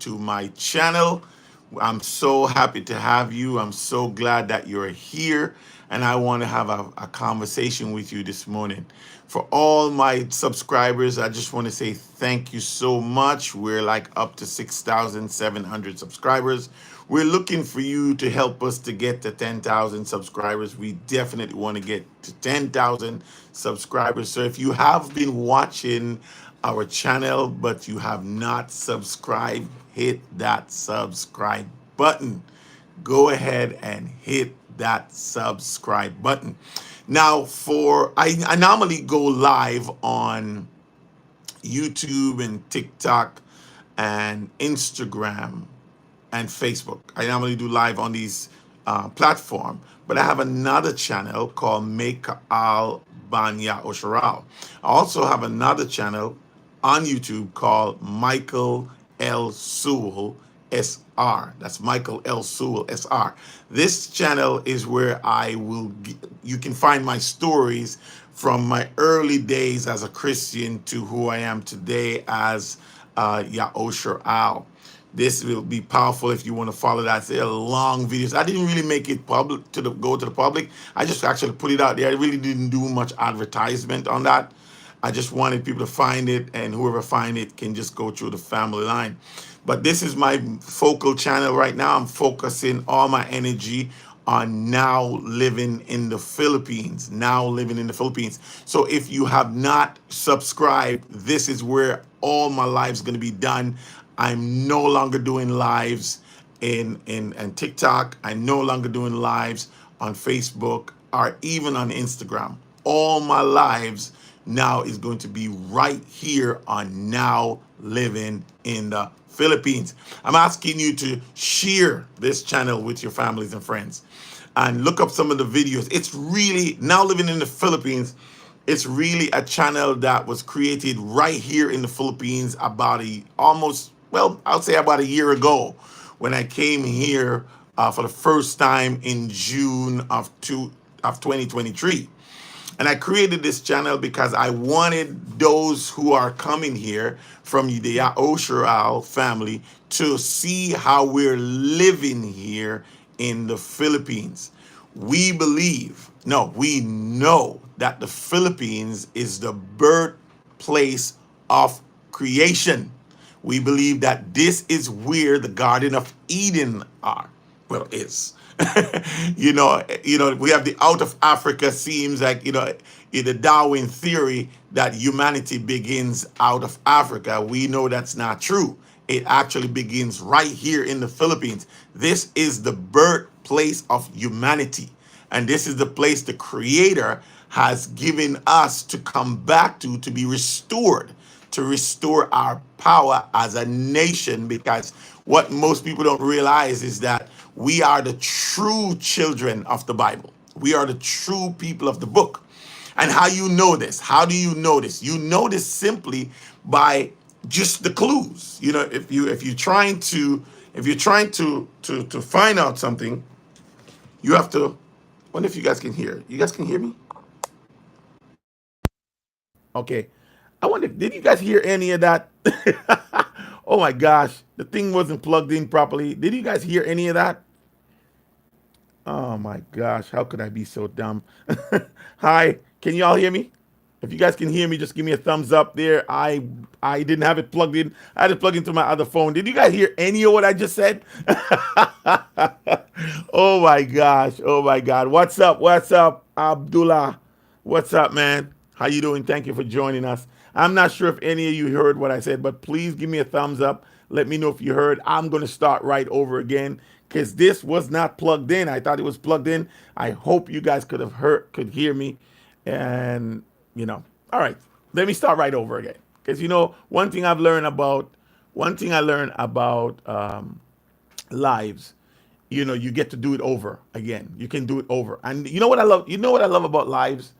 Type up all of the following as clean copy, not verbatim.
to my channel. I'm so happy to have you. I'm so glad that you're here, and I want to have a conversation with you this morning. For all my subscribers, I just want to say thank you so much. We're like up to 6,700 subscribers. We're looking for you to help us to get to 10,000 subscribers. We definitely want to get to 10,000 subscribers. So if you have been watching our channel but you have not subscribed, hit that subscribe button. Go ahead and hit that subscribe button. Now, I normally go live on YouTube and TikTok and Instagram and Facebook. I normally do live on these platform, but I have another channel called Make Al Banya Osharal. I also have another channel on YouTube called Michael L. Sewell SR. That's Michael L. Sewell SR. This channel is where you can find my stories from my early days as a Christian to who I am today as Ya'osher Al. This will be powerful if you want to follow that. They're long videos. I didn't really make it public go to the public. I just actually put it out there. I really didn't do much advertisement on that. I just wanted people to find it, and whoever find it can just go through the family line. But this is my focal channel right now. I'm focusing all my energy on now living in the Philippines. Now living in the Philippines. So if you have not subscribed, this is where all my lives going to be done. I'm no longer doing lives in TikTok. I'm no longer doing lives on Facebook or even on Instagram. All my lives now is going to be right here on Now Living in the Philippines. I'm asking you to share this channel with your families and friends and look up some of the videos. It's really Now Living in the Philippines. It's really a channel that was created right here in the Philippines about I'll say about a year ago when I came here for the first time in June of 2023. And I created this channel because I wanted those who are coming here from the Ya'osher Al family to see how we're living here in the Philippines. We we know that the Philippines is the birthplace of creation. We believe that this is where the Garden of Eden are. Well, is. We have the out of Africa seems like, in the Darwin theory that humanity begins out of Africa. We know that's not true. It actually begins right here in the Philippines. This is the birthplace of humanity. And this is the place the Creator has given us to come back to be restored, to restore our power as a nation. Because what most people don't realize is that we are the true children of the Bible. We are the true people of the book. And how you know this? How do you know this? You know this simply by just the clues. If you're trying to find out something, you have to. I wonder if you guys can hear. You guys can hear me? Okay. I wonder, did you guys hear any of that? Oh my gosh, the thing wasn't plugged in properly. Did you guys hear any of that? Oh my gosh, how could I be so dumb? Hi, can you all hear me? If you guys can hear me, just give me a thumbs up there. I didn't have it plugged in. I had it plugged into my other phone. Did you guys hear any of what I just said? Oh my gosh. Oh my God. What's up? What's up, Abdullah? What's up, man? How you doing? Thank you for joining us. I'm not sure if any of you heard what I said, but please give me a thumbs up. Let me know if you heard. I'm going to start right over again because this was not plugged in. I thought it was plugged in. I hope you guys could hear me. And, all right, let me start right over again. Because, one thing I learned about lives, you get to do it over again. You can do it over. And you know what I love about lives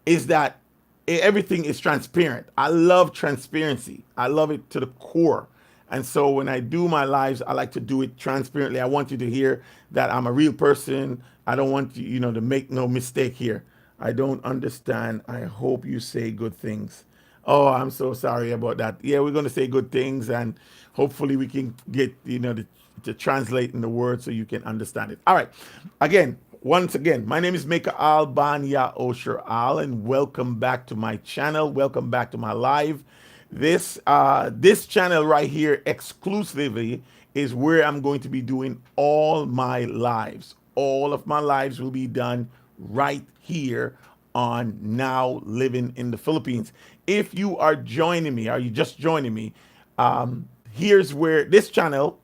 is that everything is transparent. I love transparency. I love it to the core. And so when I do my lives, I like to do it transparently. I want you to hear that I'm a real person. I don't want you, to make no mistake here. I don't understand. I hope you say good things. Oh, I'm so sorry about that. Yeah, we're going to say good things, and hopefully we can get to translate in the word so you can understand it. All right. Again, once again, my name is Meka Albania Osher Al, and welcome back to my channel. Welcome back to my live. This channel right here exclusively is where I'm going to be doing all my lives. All of my lives will be done right here on Now Living in the Philippines. If you are joining me, are you just joining me? Here's where this channel,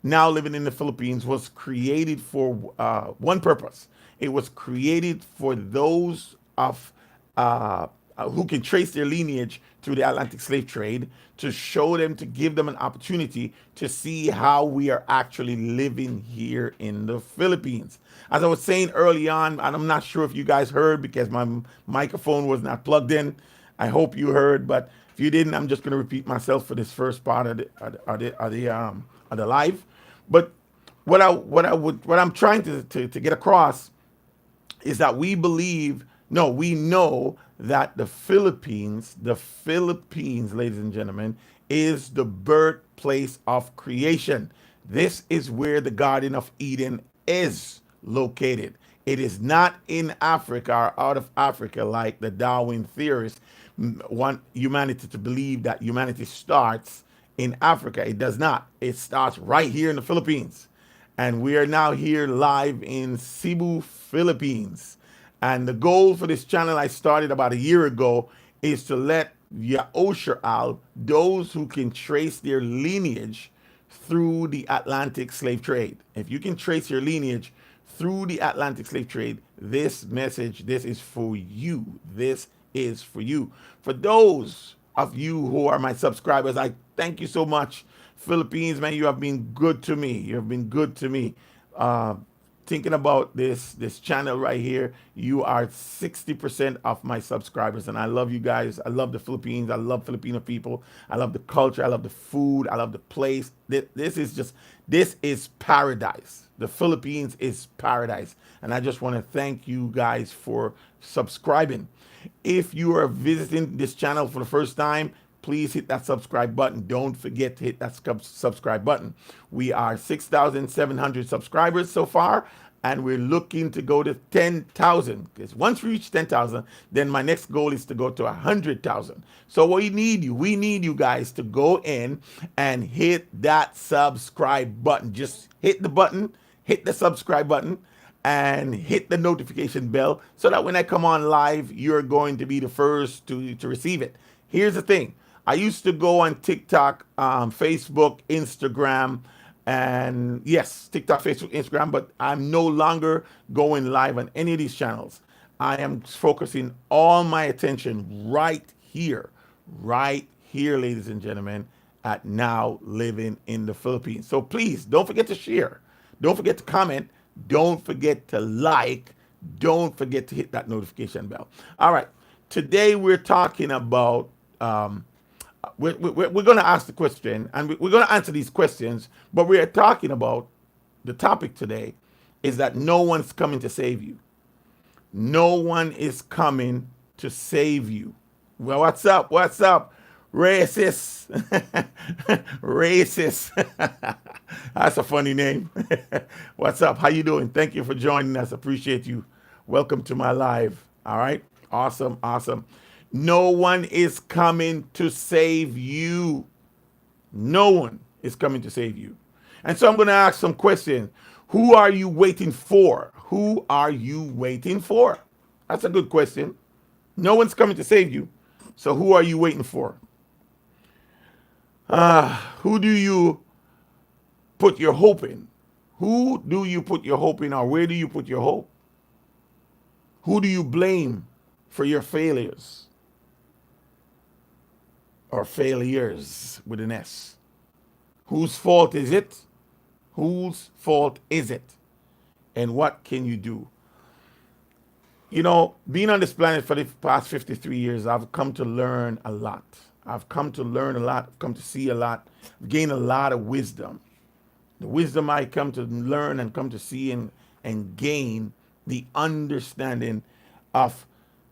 Now Living in the Philippines, was created for one purpose. It was created for those of who can trace their lineage through the Atlantic slave trade, to show them, to give them an opportunity to see how we are actually living here in the Philippines. As I was saying early on, and I'm not sure if you guys heard because my microphone was not plugged in. I hope you heard, but if you didn't, I'm just going to repeat myself for this first part of the live. But what I'm trying to get across is that we believe, no, we know that the Philippines, ladies and gentlemen, is the birthplace of creation. This is where the Garden of Eden is located. It is not in Africa or out of Africa like the Darwin theorists want humanity to believe that humanity starts in Africa. It does not. It starts right here in the Philippines. And we are now here live in Cebu, Philippines. And the goal for this channel I started about a year ago is to let Yaosher out those who can trace their lineage through the Atlantic slave trade. If you can trace your lineage through the Atlantic slave trade, this message, this is for you. This is for you. For those of you who are my subscribers, I thank you so much. Philippines, man, you have been good to me. You have been good to me. Uh, Thinking about this channel right here, you are 60% of my subscribers, and I love you guys. I love the Philippines. I love Filipino people. I love the culture. I love the food. I love the place. This is paradise. The Philippines is paradise, and I just want to thank you guys for subscribing. If you are visiting this channel for the first time, please hit that subscribe button. Don't forget to hit that subscribe button. We are 6,700 subscribers so far, and we're looking to go to 10,000. Because once we reach 10,000, then my next goal is to go to 100,000. So we need you guys to go in and hit that subscribe button. Just hit the button, hit the subscribe button, and hit the notification bell so that when I come on live, you're going to be the first to receive it. Here's the thing. I used to go on TikTok, Facebook, Instagram, and yes, TikTok, Facebook, Instagram, but I'm no longer going live on any of these channels. I am focusing all my attention right here, ladies and gentlemen, at Now Living in the Philippines. So please don't forget to share. Don't forget to comment. Don't forget to like. Don't forget to hit that notification bell. All right. Today we're talking about, we're going to ask the question, and we're going to answer these questions, but we are talking about the topic today is that no one's coming to save you. No one is coming to save you. Well, what's up? What's up? Racist. Racist. That's a funny name. What's up? How you doing? Thank you for joining us. Appreciate you. Welcome to my live. All right. Awesome. Awesome. No one is coming to save you. No one is coming to save you. And so I'm going to ask some questions. Who are you waiting for? Who are you waiting for? That's a good question. No one's coming to save you. So who are you waiting for? Who do you put your hope in? Who do you put your hope in, or where do you put your hope? Who do you blame for your failures? Or failures with an S. Whose fault is it? Whose fault is it? And what can you do? You know, being on this planet for the past 53 years, I've come to learn a lot. I've come to learn a lot. I've come to see a lot. I've gained a lot of wisdom. The wisdom I come to learn and come to see and gain the understanding of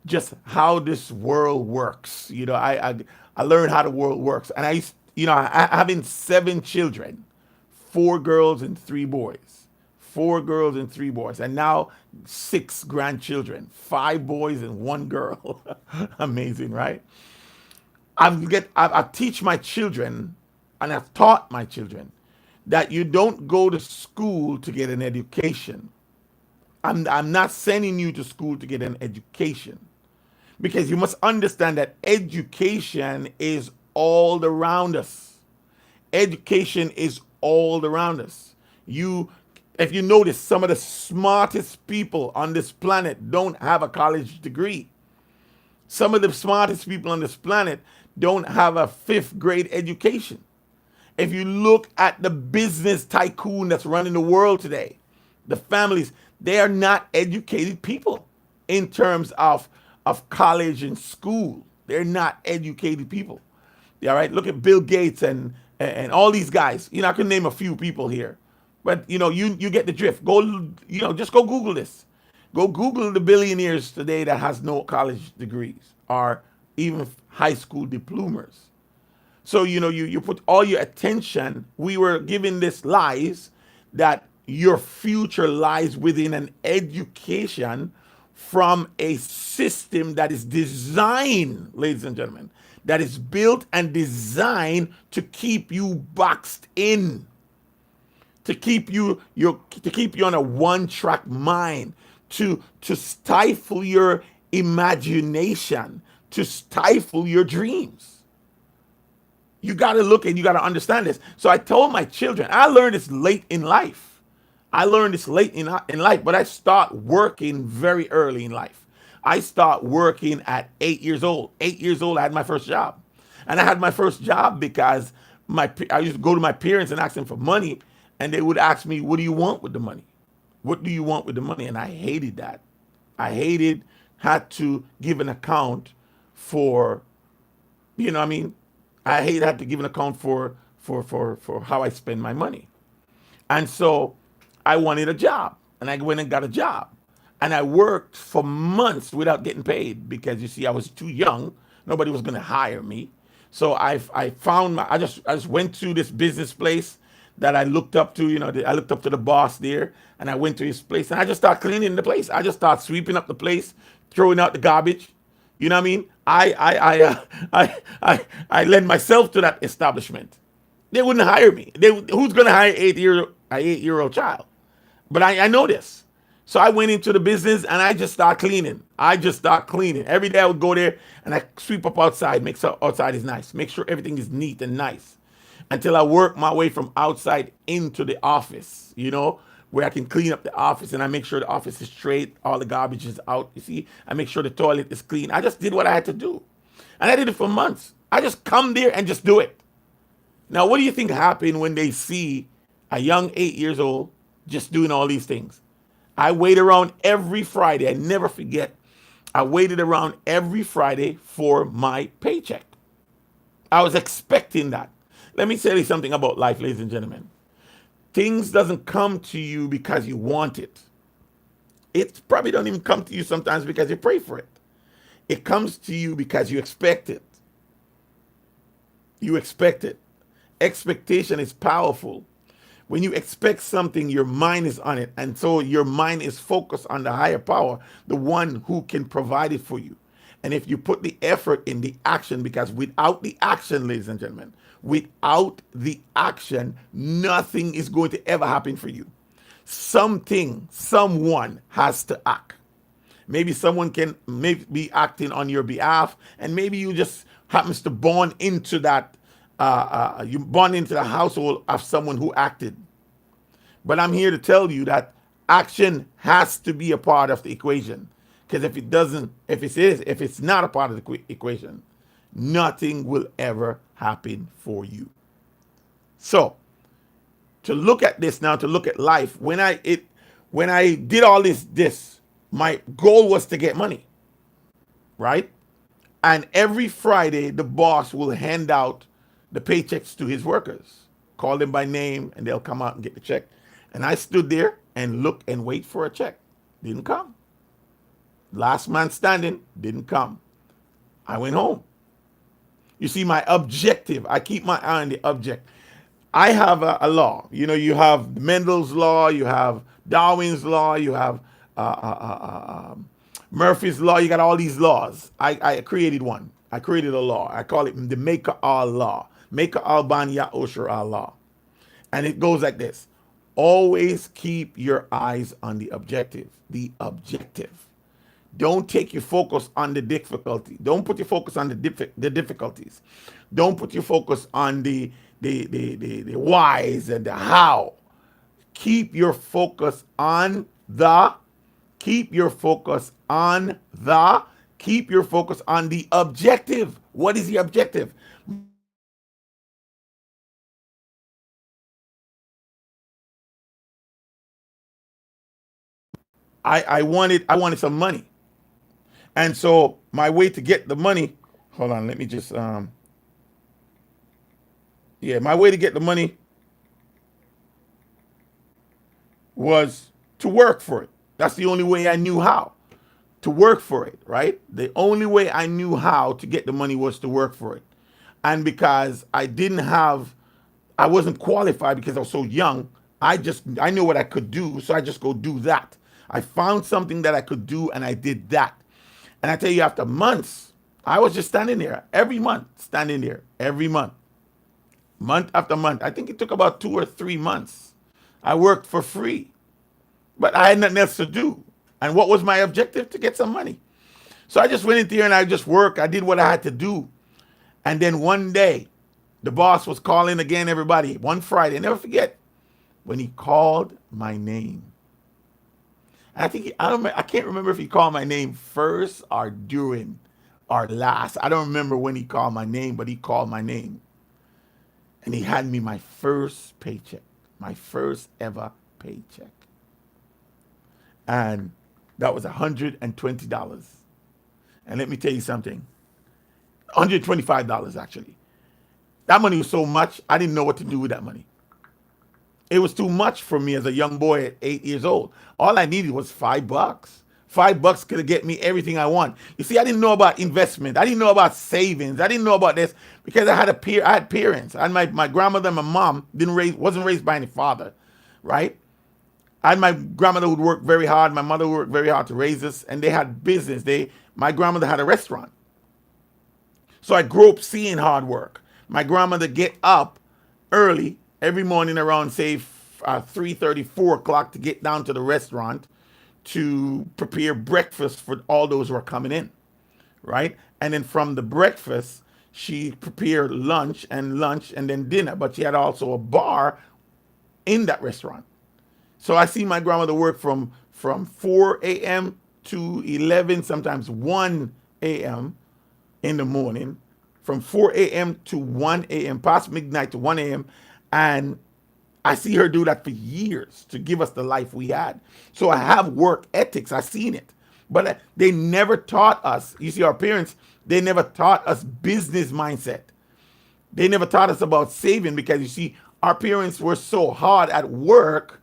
just how this world works. I learned how the world works, and having 7 children, 4 girls and 3 boys, 4 girls and 3 boys, and now 6 grandchildren, 5 boys and 1 girl. Amazing, right? I teach my children, and I've taught my children that you don't go to school to get an education. I'm not sending you to school to get an education, because you must understand that education is all around us. Education is all around us. If you notice, some of the smartest people on this planet don't have a college degree. Some of the smartest people on this planet don't have a fifth grade education. If you look at the business tycoon that's running the world today, the families, they are not educated people in terms of college and school. They're not educated people. All right, look at Bill Gates and all these guys. I can name a few people here, but you get the drift. Just go Google this. Go Google the billionaires today that has no college degrees or even high school diplomas. So you put all your attention. We were given this lies that your future lies within an education from a system that is designed, ladies and gentlemen, that is built and designed to keep you boxed in, to keep you on a one-track mind, to stifle your imagination, to stifle your dreams. You got to look and you got to understand this. So I told my children, I learned this late in life. In life, but I start working very early in life. I start working at 8 years old. 8 years old, I had my first job. And I had my first job because I used to go to my parents and ask them for money, and they would ask me, what do you want with the money? What do you want with the money? And I hated that. I hated had to give an account for, you know what I mean? I hate had to give an account for how I spend my money. And so I wanted a job, and I went and got a job. And I worked for months without getting paid because, you see, I was too young. Nobody was going to hire me. So I found I just went to this business place that I looked up to. I looked up to the boss there, and I went to his place, and I just started cleaning the place. I just started sweeping up the place, throwing out the garbage. You know what I mean? I led myself to that establishment. They wouldn't hire me. Who's going to hire an 8-year-old child? But I know this. So I went into the business and I just started cleaning. Every day I would go there and I sweep up outside, make sure outside is nice, make sure everything is neat and nice, until I work my way from outside into the office, where I can clean up the office, and I make sure the office is straight, all the garbage is out. You see, I make sure the toilet is clean. I just did what I had to do. And I did it for months. I just come there and just do it. Now, what do you think happened when they see a young 8 years old just doing all these things? I wait around every Friday. I never forget. I waited around every Friday for my paycheck. I was expecting that. Let me tell you something about life, ladies and gentlemen. Things doesn't come to you because you want it. It probably don't even come to you sometimes because you pray for it. It comes to you because you expect it. You expect it. Expectation is powerful. When you expect something, your mind is on it. And so your mind is focused on the higher power, the one who can provide it for you. And if you put the effort in the action, because without the action, ladies and gentlemen, without the action, nothing is going to ever happen for you. Someone has to act. Maybe someone can be acting on your behalf, and maybe you just happens to born into that. You born into the household of someone who acted. But I'm here to tell you that action has to be a part of the equation. Because if it's not a part of the equation, nothing will ever happen for you. So, to look at this now, to look at life, when I did all this, my goal was to get money, right? And every Friday, the boss will hand out the paychecks to his workers, call them by name, and they'll come out and get the check. And I stood there and look and wait for a check. Didn't come. Last man standing didn't come. I went home. You see, my objective, I keep my eye on the object. I have a law. You know, you have Mendel's law, you have Darwin's law, you have Murphy's law. You got all these laws. I created one. I created a law. I call it the Maker All Law. Maker Al Banya Osher Al Law. And it goes like this. Always keep your eyes on the objective. The objective. Don't take your focus on the difficulty. Don't put your focus on the difficulties. Don't put your focus on the whys and the how. Keep your focus on the, keep your focus on the, keep your focus on the objective. What is the objective? I wanted some money. And so my way to get the money, hold on, let me just my way to get the money was to work for it. That's the only way I knew how to work for it, right? The only way I knew how to get the money was to work for it. And because I wasn't qualified because I was so young, I knew what I could do, so I just go do that. I found something that I could do and I did that. And I tell you, after months, I was just standing there every month, standing there every month after month. I think it took about 2 or 3 months. I worked for free, but I had nothing else to do. And what was my objective? To get some money. So I just went in there and I just worked. I did what I had to do. And then one day, the boss was calling again, everybody, one Friday. Never forget when he called my name. And I think I can't remember if he called my name first or during or last. I don't remember when he called my name, but he called my name. And he had me my first paycheck, my first ever paycheck. And that was $120. And let me tell you something, $125 actually. That money was so much, I didn't know what to do with that money. It was too much for me as a young boy at 8 years old. All I needed was $5. $5 could have get me everything I want. You see, I didn't know about investment. I didn't know about savings. I didn't know about this because I had parents. And my grandmother and my mom wasn't raised by any father, right? And my grandmother would work very hard. My mother would work very hard to raise us, and they had business. My grandmother had a restaurant. So I grew up seeing hard work. My grandmother get up early every morning around, say, 3:30, 4 o'clock to get down to the restaurant to prepare breakfast for all those who are coming in, right? And then from the breakfast, she prepared lunch and then dinner. But she had also a bar in that restaurant. So I see my grandmother work from 4 a.m. to 11, sometimes 1 a.m. in the morning, from 4 a.m. to 1 a.m., past midnight to 1 a.m. And I see her do that for years to give us the life we had. So I have work ethics. I've seen it. But they never taught us. You see, our parents, they never taught us business mindset. They never taught us about saving because, you see, our parents were so hard at work,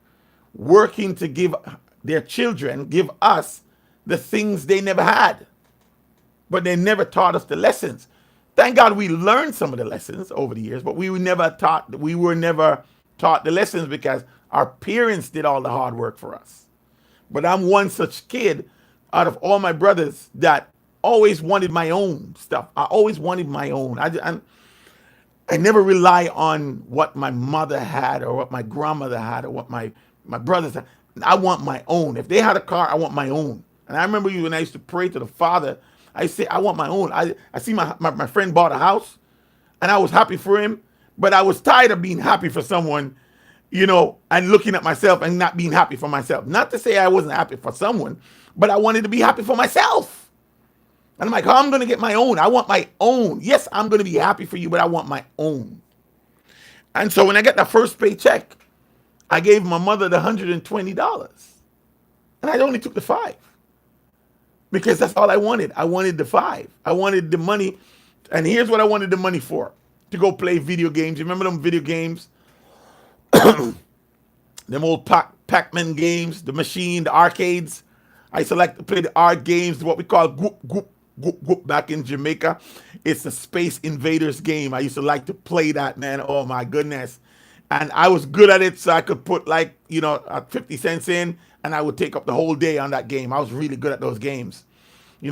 working to give their children, give us the things they never had. But they never taught us the lessons. Thank God we learned some of the lessons over the years, but we were never taught the lessons because our parents did all the hard work for us. But I'm one such kid out of all my brothers that always wanted my own stuff. I always wanted my own. I never rely on what my mother had or what my grandmother had or what my brothers had. I want my own. If they had a car, I want my own. And I remember when I used to pray to the Father, I say, I want my own. I see my friend bought a house, and I was happy for him, but I was tired of being happy for someone, and looking at myself and not being happy for myself. Not to say I wasn't happy for someone, but I wanted to be happy for myself. And I'm like, how am I going to get my own? I want my own. Yes, I'm going to be happy for you, but I want my own. And so when I got that first paycheck, I gave my mother the $120, and I only took the $5. Because that's all I wanted. I wanted the $5. I wanted the money. And here's what I wanted the money for. To go play video games. You remember them video games? Them old Pac-Man games, the machine, the arcades. I used to like to play the art games, what we call Goop Goop Goop Goop back in Jamaica. It's a Space Invaders game. I used to like to play that, man. Oh my goodness. And I was good at it, so I could put like, 50 cents in, and I would take up the whole day on that game. I was really good at those games.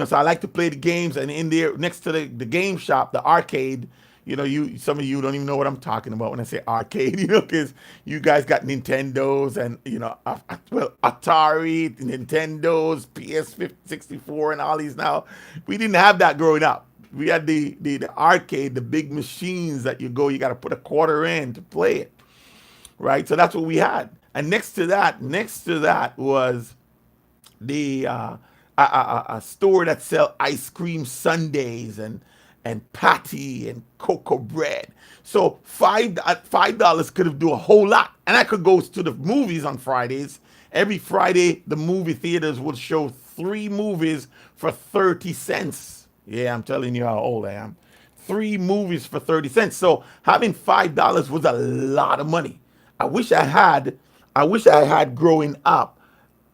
So I like to play the games, and in there next to the game shop, the arcade, you some of you don't even know what I'm talking about when I say arcade, because you guys got Nintendos and well, Atari, Nintendos, PS64, and all these now. We didn't have that growing up. We had the arcade, the big machines that you got to put a quarter in to play it, right? So that's what we had. And next to that was the a store that sell ice cream sundaes and patty and cocoa bread. So $5 could have do a whole lot, and I could go to the movies on Fridays. Every Friday, the movie theaters would show 3 movies for 30 cents. Yeah, I'm telling you how old I am. 3 movies for 30 cents. So having $5 was a lot of money. I wish I had. I wish I had growing up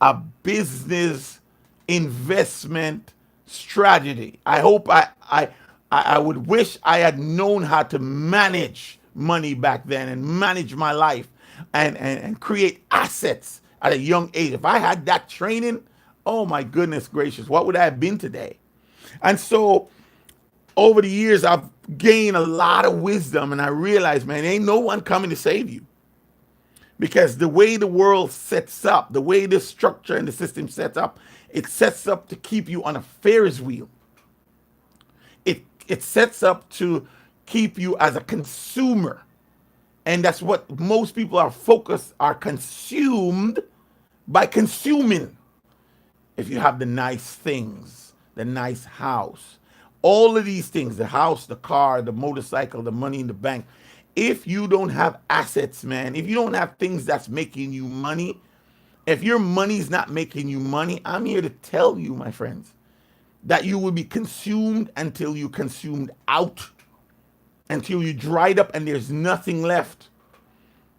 a business investment strategy. I hope I would wish I had known how to manage money back then and manage my life and create assets at a young age. If I had that training, oh my goodness gracious, what would I have been today? And so over the years, I've gained a lot of wisdom, and I realized, man, ain't no one coming to save you. Because the way the world sets up, the way the structure and the system sets up, it sets up to keep you on a Ferris wheel. It sets up to keep you as a consumer. And that's what most people are focused, are consumed by consuming. If you have the nice things, the nice house, all of these things, the house, the car, the motorcycle, the money in the bank, if you don't have assets, man, if you don't have things that's making you money, if your money's not making you money, I'm here to tell you, my friends, that you will be consumed until you consumed out, until you dried up and there's nothing left.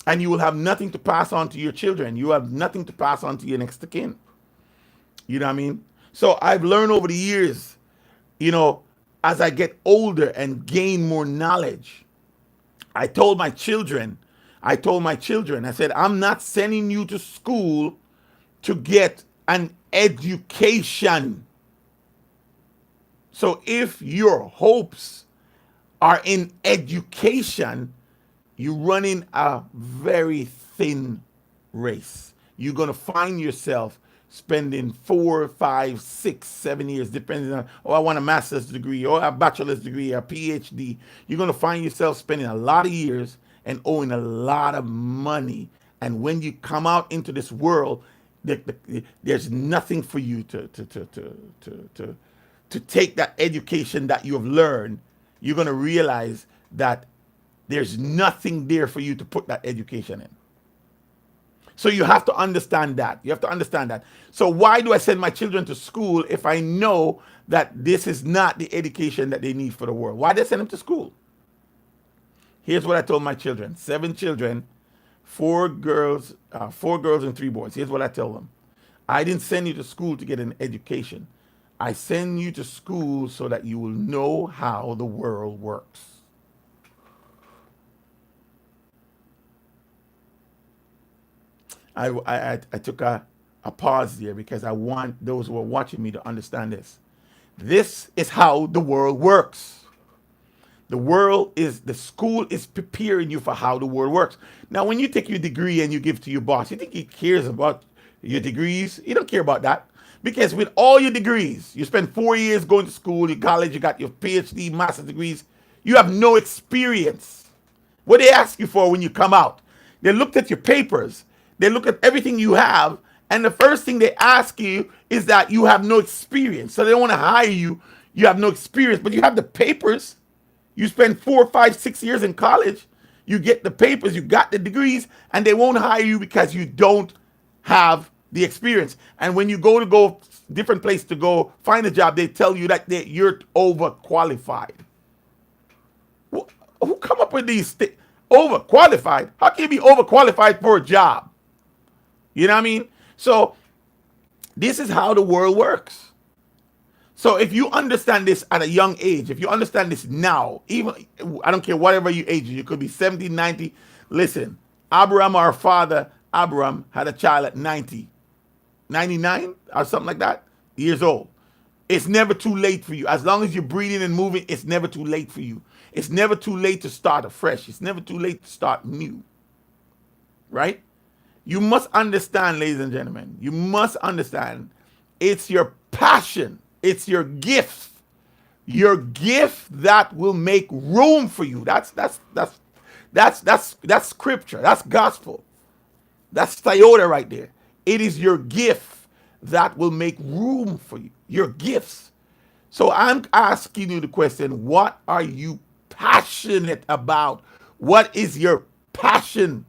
And you will have nothing to pass on to your children. You have nothing to pass on to your next of kin. You know what I mean? So I've learned over the years, as I get older and gain more knowledge, I told my children, I said, I'm not sending you to school to get an education. So if your hopes are in education, you're running a very thin race. You're going to find yourself spending 4, 5, 6, 7 years, depending on, I want a master's degree or a bachelor's degree or a PhD. You're going to find yourself spending a lot of years and owing a lot of money. And when you come out into this world, there's nothing for you to take that education that you have learned. You're going to realize that there's nothing there for you to put that education in. So you have to understand that. You have to understand that. So why do I send my children to school if I know that this is not the education that they need for the world? Why do I send them to school? Here's what I told my children. 7 children, 4 girls and 3 boys. Here's what I tell them. I didn't send you to school to get an education. I send you to school so that you will know how the world works. I took a pause there because I want those who are watching me to understand this. This is how the world works. The school is preparing you for how the world works. Now, when you take your degree and you give to your boss, you think he cares about your degrees? He don't care about that. Because with all your degrees, you spend 4 years going to school, your college, you got your PhD, master's degrees, you have no experience. What they ask you for when you come out? They looked at your papers, they look at everything you have, and the first thing they ask you is that you have no experience. So they don't want to hire you. You have no experience, but you have the papers. You spend 4, 5, 6 years in college. You get the papers, you got the degrees, and they won't hire you because you don't have the experience. And when you go different place to go find a job, they tell you that you're overqualified. Who come up with these things? Overqualified? How can you be overqualified for a job? You know what I mean? So This is how the world works. So if you understand this at a young age, if you understand this now, even I don't care whatever your age, you could be 70, 90. Listen, Abraham, our father, Abraham had a child at 90, 99 or something like that years old. It's never too late for you. As long as you're breathing and moving, it's never too late for you. It's never too late to start afresh. It's never too late to start new, right? You must understand, ladies and gentlemen, you must understand it's your passion, it's your gift that will make room for you. That's scripture. That's gospel. That's Toyota right there. It is your gift that will make room for you. Your gifts. So I'm asking you the question, what are you passionate about? What is your passion?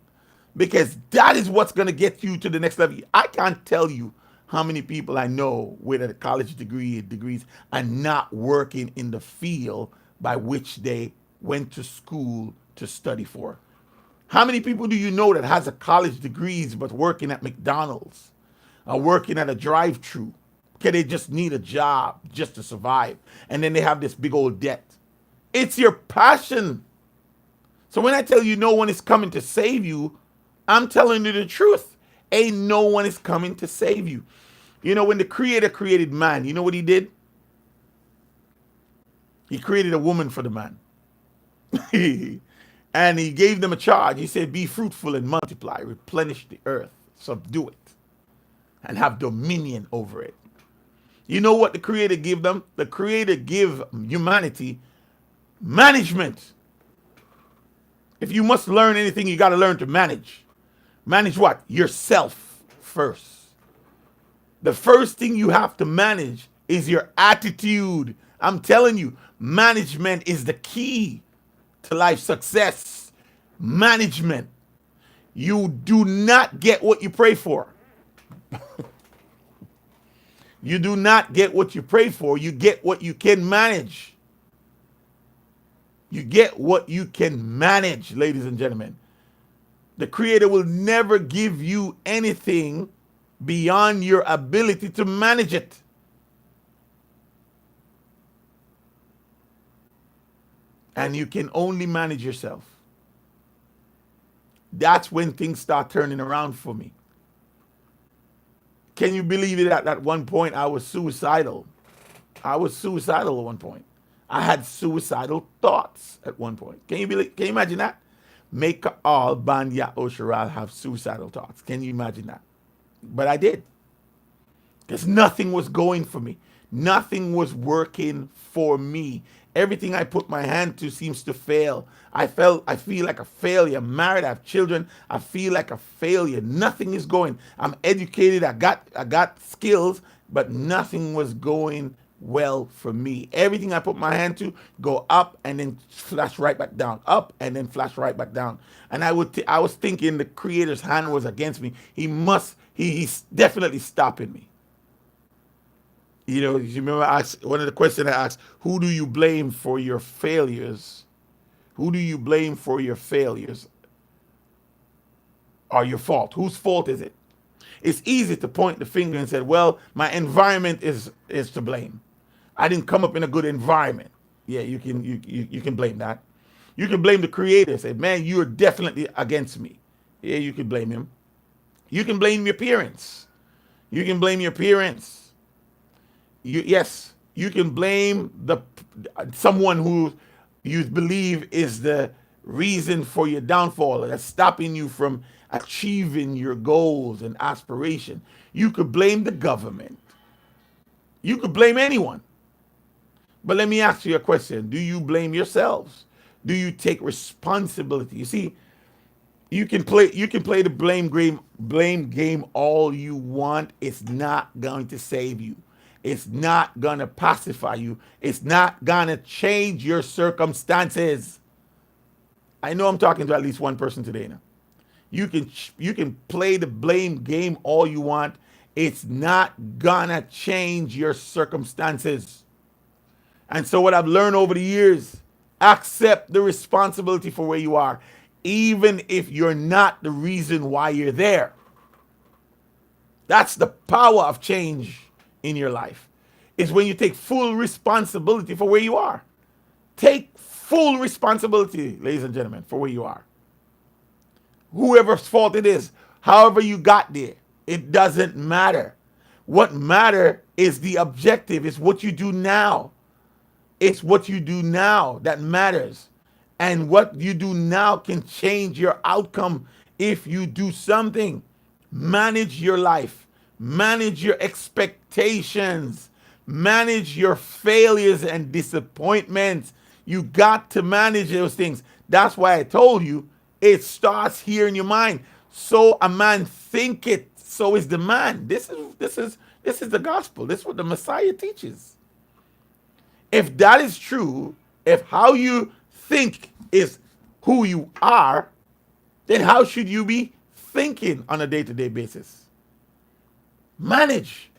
Because that is what's going to get you to the next level. I can't tell you how many people I know with a college degrees are not working in the field by which they went to school to study for. How many people do you know that has a college degrees but working at McDonald's or working at a drive-through? Okay, they just need a job just to survive. And then they have this big old debt. It's your passion. So when I tell you no one is coming to save you, I'm telling you the truth. Ain't no one is coming to save you. You know, when the Creator created man, you know what he did? He created a woman for the man. And he gave them a charge. He said, be fruitful and multiply, replenish the earth, subdue it, and have dominion over it. You know what the Creator gave them? The Creator gave humanity management. If you must learn anything, you got to learn to manage. Manage what? Yourself first. The first thing you have to manage is your attitude. I'm telling you, management is the key to life success. Management. You do not get what you pray for. You do not get what you pray for. You get what you can manage. You get what you can manage, ladies and gentlemen. The Creator will never give you anything beyond your ability to manage it. And you can only manage yourself. That's when things start turning around for me. Can you believe it? At one point, I was suicidal. I was suicidal at one point. I had suicidal thoughts at one point. Can you imagine that? Make all Banya Osharal have suicidal thoughts. Can you imagine that? But I did. Because nothing was going for me. Nothing was working for me. Everything I put my hand to seems to fail. I feel like a failure. I'm married, I have children. I feel like a failure. Nothing is going. I'm educated. I got skills, but nothing was going well for me. Everything I put my hand to go up and then flash right back down. Up and then flash right back down. And I was thinking the Creator's hand was against me. He's definitely stopping me. You know, you remember one of the questions I asked, who do you blame for your failures? Who do you blame for your failures or your fault? Whose fault is it? It's easy to point the finger and say, well, my environment is to blame. I didn't come up in a good environment. Yeah, you can blame that. You can blame the Creator. Say, man, you're definitely against me. Yeah, you can blame him. You can blame your parents. You can blame your parents. Yes, you can blame someone who you believe is the reason for your downfall, that's stopping you from achieving your goals and aspiration. You could blame the government. You could blame anyone. But let me ask you a question. Do you blame yourselves? Do you take responsibility? You see, you can play the blame game all you want. It's not going to save you. It's not going to pacify you. It's not going to change your circumstances. I know I'm talking to at least one person today now. You can play the blame game all you want. It's not going to change your circumstances. And so what I've learned over the years, accept the responsibility for where you are, even if you're not the reason why you're there. That's the power of change in your life. Is when you take full responsibility for where you are. Take full responsibility, ladies and gentlemen, for where you are. Whoever's fault it is, however you got there, it doesn't matter. What matter is the objective, is what you do now. It's what you do now that matters. And what you do now can change your outcome if you do something. Manage your life, manage your expectations, manage your failures and disappointments. You got to manage those things. That's why I told you it starts here in your mind. So a man thinketh, so is the man. This is the gospel. This is what the Messiah teaches. If that is true, if how you think is who you are, then how should you be thinking on a day-to-day basis? Manage.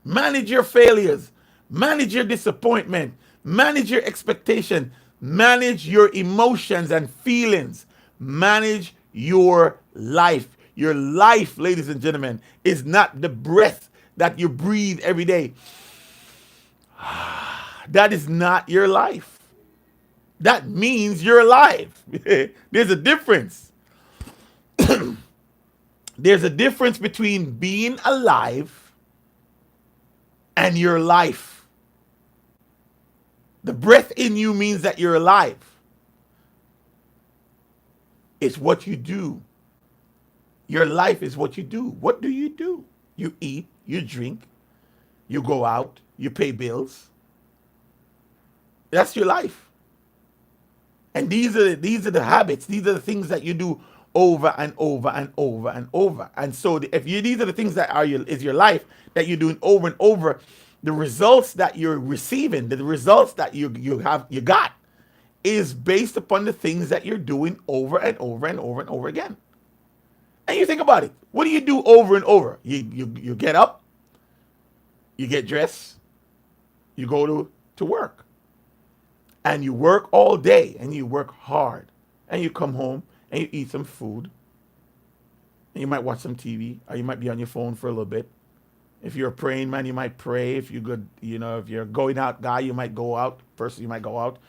Manage your failures. Manage your disappointment. Manage your expectation. Manage your emotions and feelings. Manage your life. Your life, ladies and gentlemen, is not the breath that you breathe every day. That is not your life. That means you're alive. There's a difference. There's a difference between being alive and your life. The breath in you means that you're alive. It's what you do. Your life is what you do. What do? You eat, you drink, you go out, you pay bills. That's your life. And these are the habits. These are the things that you do over and over and over and over. And so these are the things that is your life that you're doing over and over, the results that you're receiving, the results that you got is based upon the things that you're doing over and over and over and over again. And you think about it. What do you do over and over? You get up, you get dressed, you go to work. And you work all day and you work hard. And you come home and you eat some food. And you might watch some TV, or you might be on your phone for a little bit. If you're a praying man, you might pray. If you're good, if you're a going out guy, you might go out. Person, you might go out.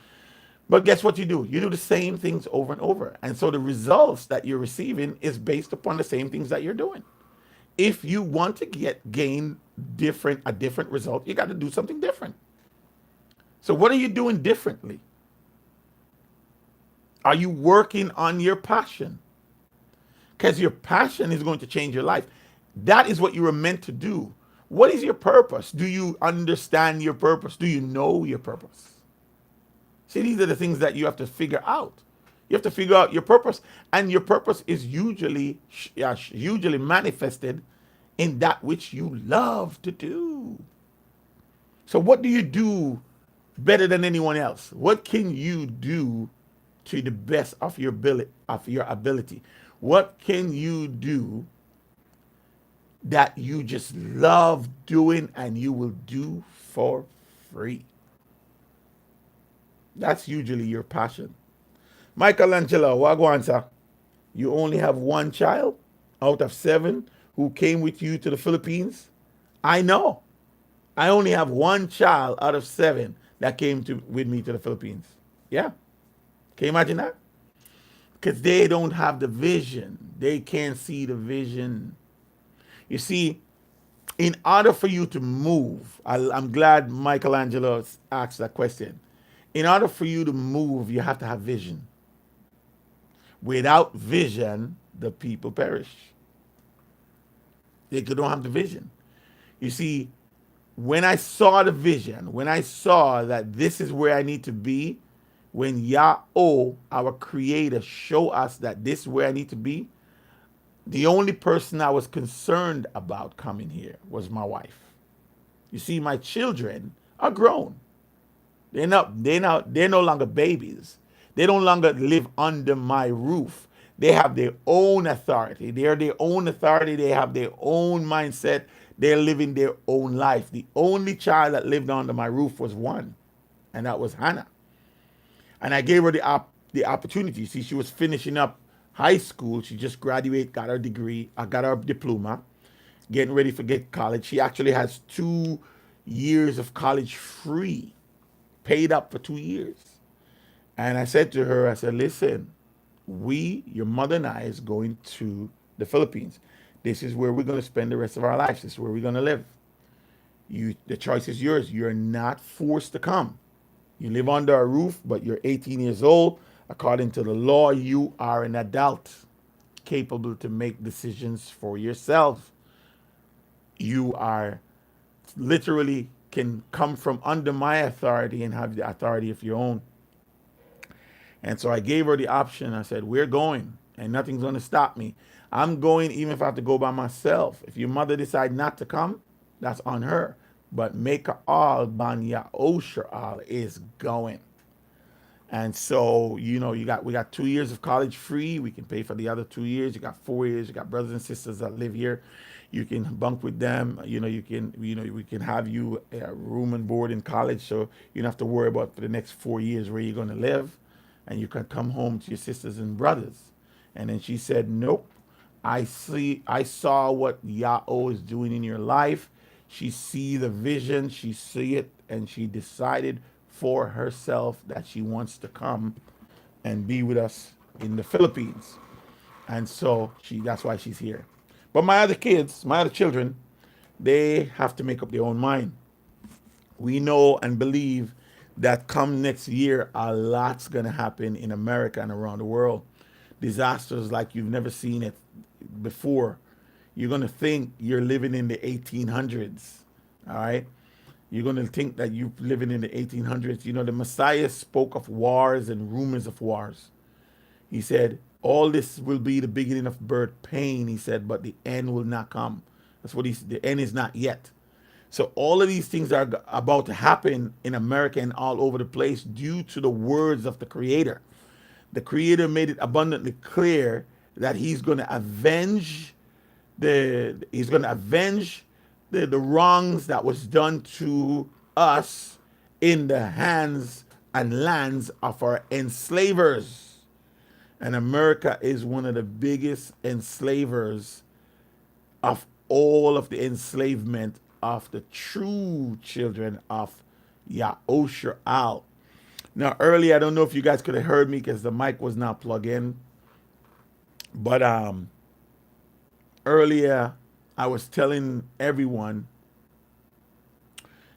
But guess what you do? You do the same things over and over. And so the results that you're receiving is based upon the same things that you're doing. If you want to gain a different result, you got to do something different. So what are you doing differently? Are you working on your passion? Because your passion is going to change your life. That is what you were meant to do. What is your purpose? Do you understand your purpose? Do you know your purpose? See, these are the things that you have to figure out. You have to figure out your purpose, and your purpose is usually manifested in that which you love to do. So what do you do better than anyone else? What can you do to the best of your ability? What can you do that you just love doing and you will do for free? That's usually your passion. Michelangelo, wagwan sir. You only have one child out of 7 who came with you to the Philippines? I know. I only have one child out of 7 that came with me to the Philippines. Yeah. Can you imagine that? Because they don't have the vision. They can't see the vision. You see, in order for you to move, I'm glad Michelangelo asked that question. In order for you to move, you have to have vision. Without vision, the people perish. They don't have the vision. You see, when I saw the vision, when I saw that this is where I need to be, when Yahweh, our creator, showed us that this is where I need to be, the only person I was concerned about coming here was my wife. You see, my children are grown. They're no longer babies. They no longer live under my roof. They have their own authority. They're their own authority. They have their own mindset. They're living their own life. The only child that lived under my roof was one, and that was Hannah. And I gave her the opportunity. See, she was finishing up high school. She just graduated, got her degree, got her diploma. getting ready for get college. She actually has 2 years of college free, paid up for 2 years. And I said to her, I said, listen, your mother and I, is going to the Philippines. This is where we're going to spend the rest of our lives. This is where we're going to live. The choice is yours. You're not forced to come. You live under a roof, but you're 18 years old. According to the law, you are an adult, capable to make decisions for yourself. You are literally can come from under my authority and have the authority of your own. And so I gave her the option. I said, we're going, and nothing's going to stop me. I'm going even if I have to go by myself. If your mother decide not to come, that's on her. But Maker All Banya Osher All is going. And so, we got 2 years of college free. We can pay for the other 2 years. You got 4 years. You got brothers and sisters that live here. You can bunk with them. We can have you a room and board in college, so you don't have to worry about for the next 4 years where you're going to live, and you can come home to your sisters and brothers. And then she said, nope. I saw what Yahweh is doing in your life. She see the vision, she see it, and she decided for herself that she wants to come and be with us in the Philippines. And so that's why she's here. But my other children, they have to make up their own mind. We know and believe that come next year, a lot's going to happen in America and around the world. Disasters like you've never seen it before. You're going to think you're living in the 1800s. All right? You're going to think that you're living in the 1800s. The Messiah spoke of wars and rumors of wars. He said, all this will be the beginning of birth pain, he said, but the end will not come. That's what he said. The end is not yet. So all of these things are about to happen in America and all over the place due to the words of the Creator. The Creator made it abundantly clear that he's going to avenge the wrongs that was done to us in the hands and lands of our enslavers. And America is one of the biggest enslavers of all of the enslavement of the true children of Yahusha Al. Now, earlier, I don't know if you guys could have heard me because the mic was not plugged in. But earlier, I was telling everyone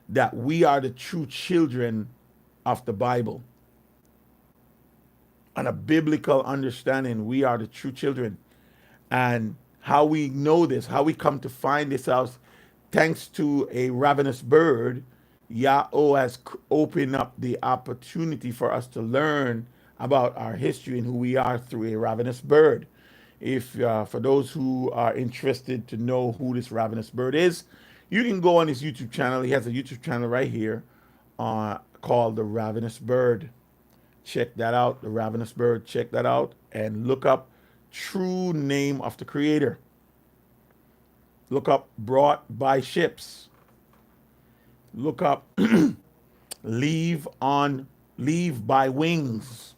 that we are the true children of the Bible. On a biblical understanding, we are the true children. And how we know this, how we come to find this out, thanks to a ravenous bird, Yahweh has opened up the opportunity for us to learn about our history and who we are through a ravenous bird. If for those who are interested to know who this ravenous bird is, you can go on his YouTube channel. He has a YouTube channel right here called The Ravenous Bird. Check that out, The Ravenous Bird. Check that out and look up true name of the Creator. Look up brought by ships. Look up leave by wings.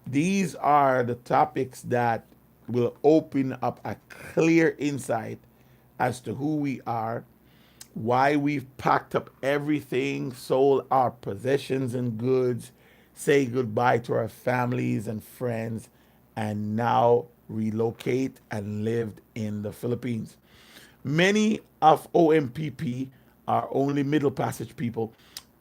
These are the topics that will open up a clear insight as to who we are, why we've packed up everything, sold our possessions and goods, say goodbye to our families and friends, and now relocate and lived in the Philippines. Many of OMPP, our only middle passage people,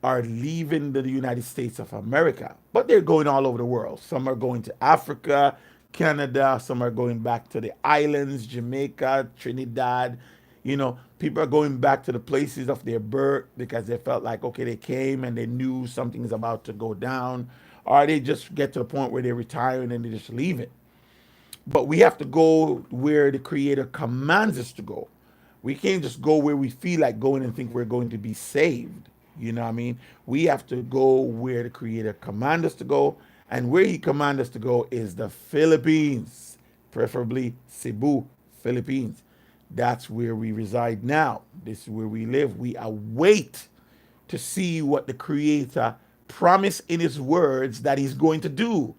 are leaving the United States of America, but they're going all over the world. Some are going to Africa, Canada, some are going back to the islands, Jamaica, Trinidad. People are going back to the places of their birth because they felt like, okay, they came and they knew something's about to go down, or they just get to the point where they retire and then they just leave it. But we have to go where the Creator commands us to go. We can't just go where we feel like going and think we're going to be saved. You know what I mean? We have to go where the Creator commands us to go. And where he commands us to go is the Philippines, preferably Cebu, Philippines. That's where we reside now. This is where we live. We await to see what the Creator promised in his words that he's going to do.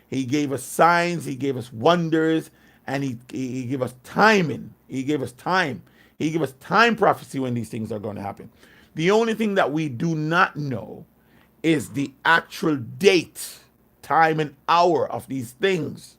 He gave us signs, he gave us wonders, and he gave us timing. He gave us time. He gave us time prophecy when these things are going to happen. The only thing that we do not know is the actual date, time, and hour of these things.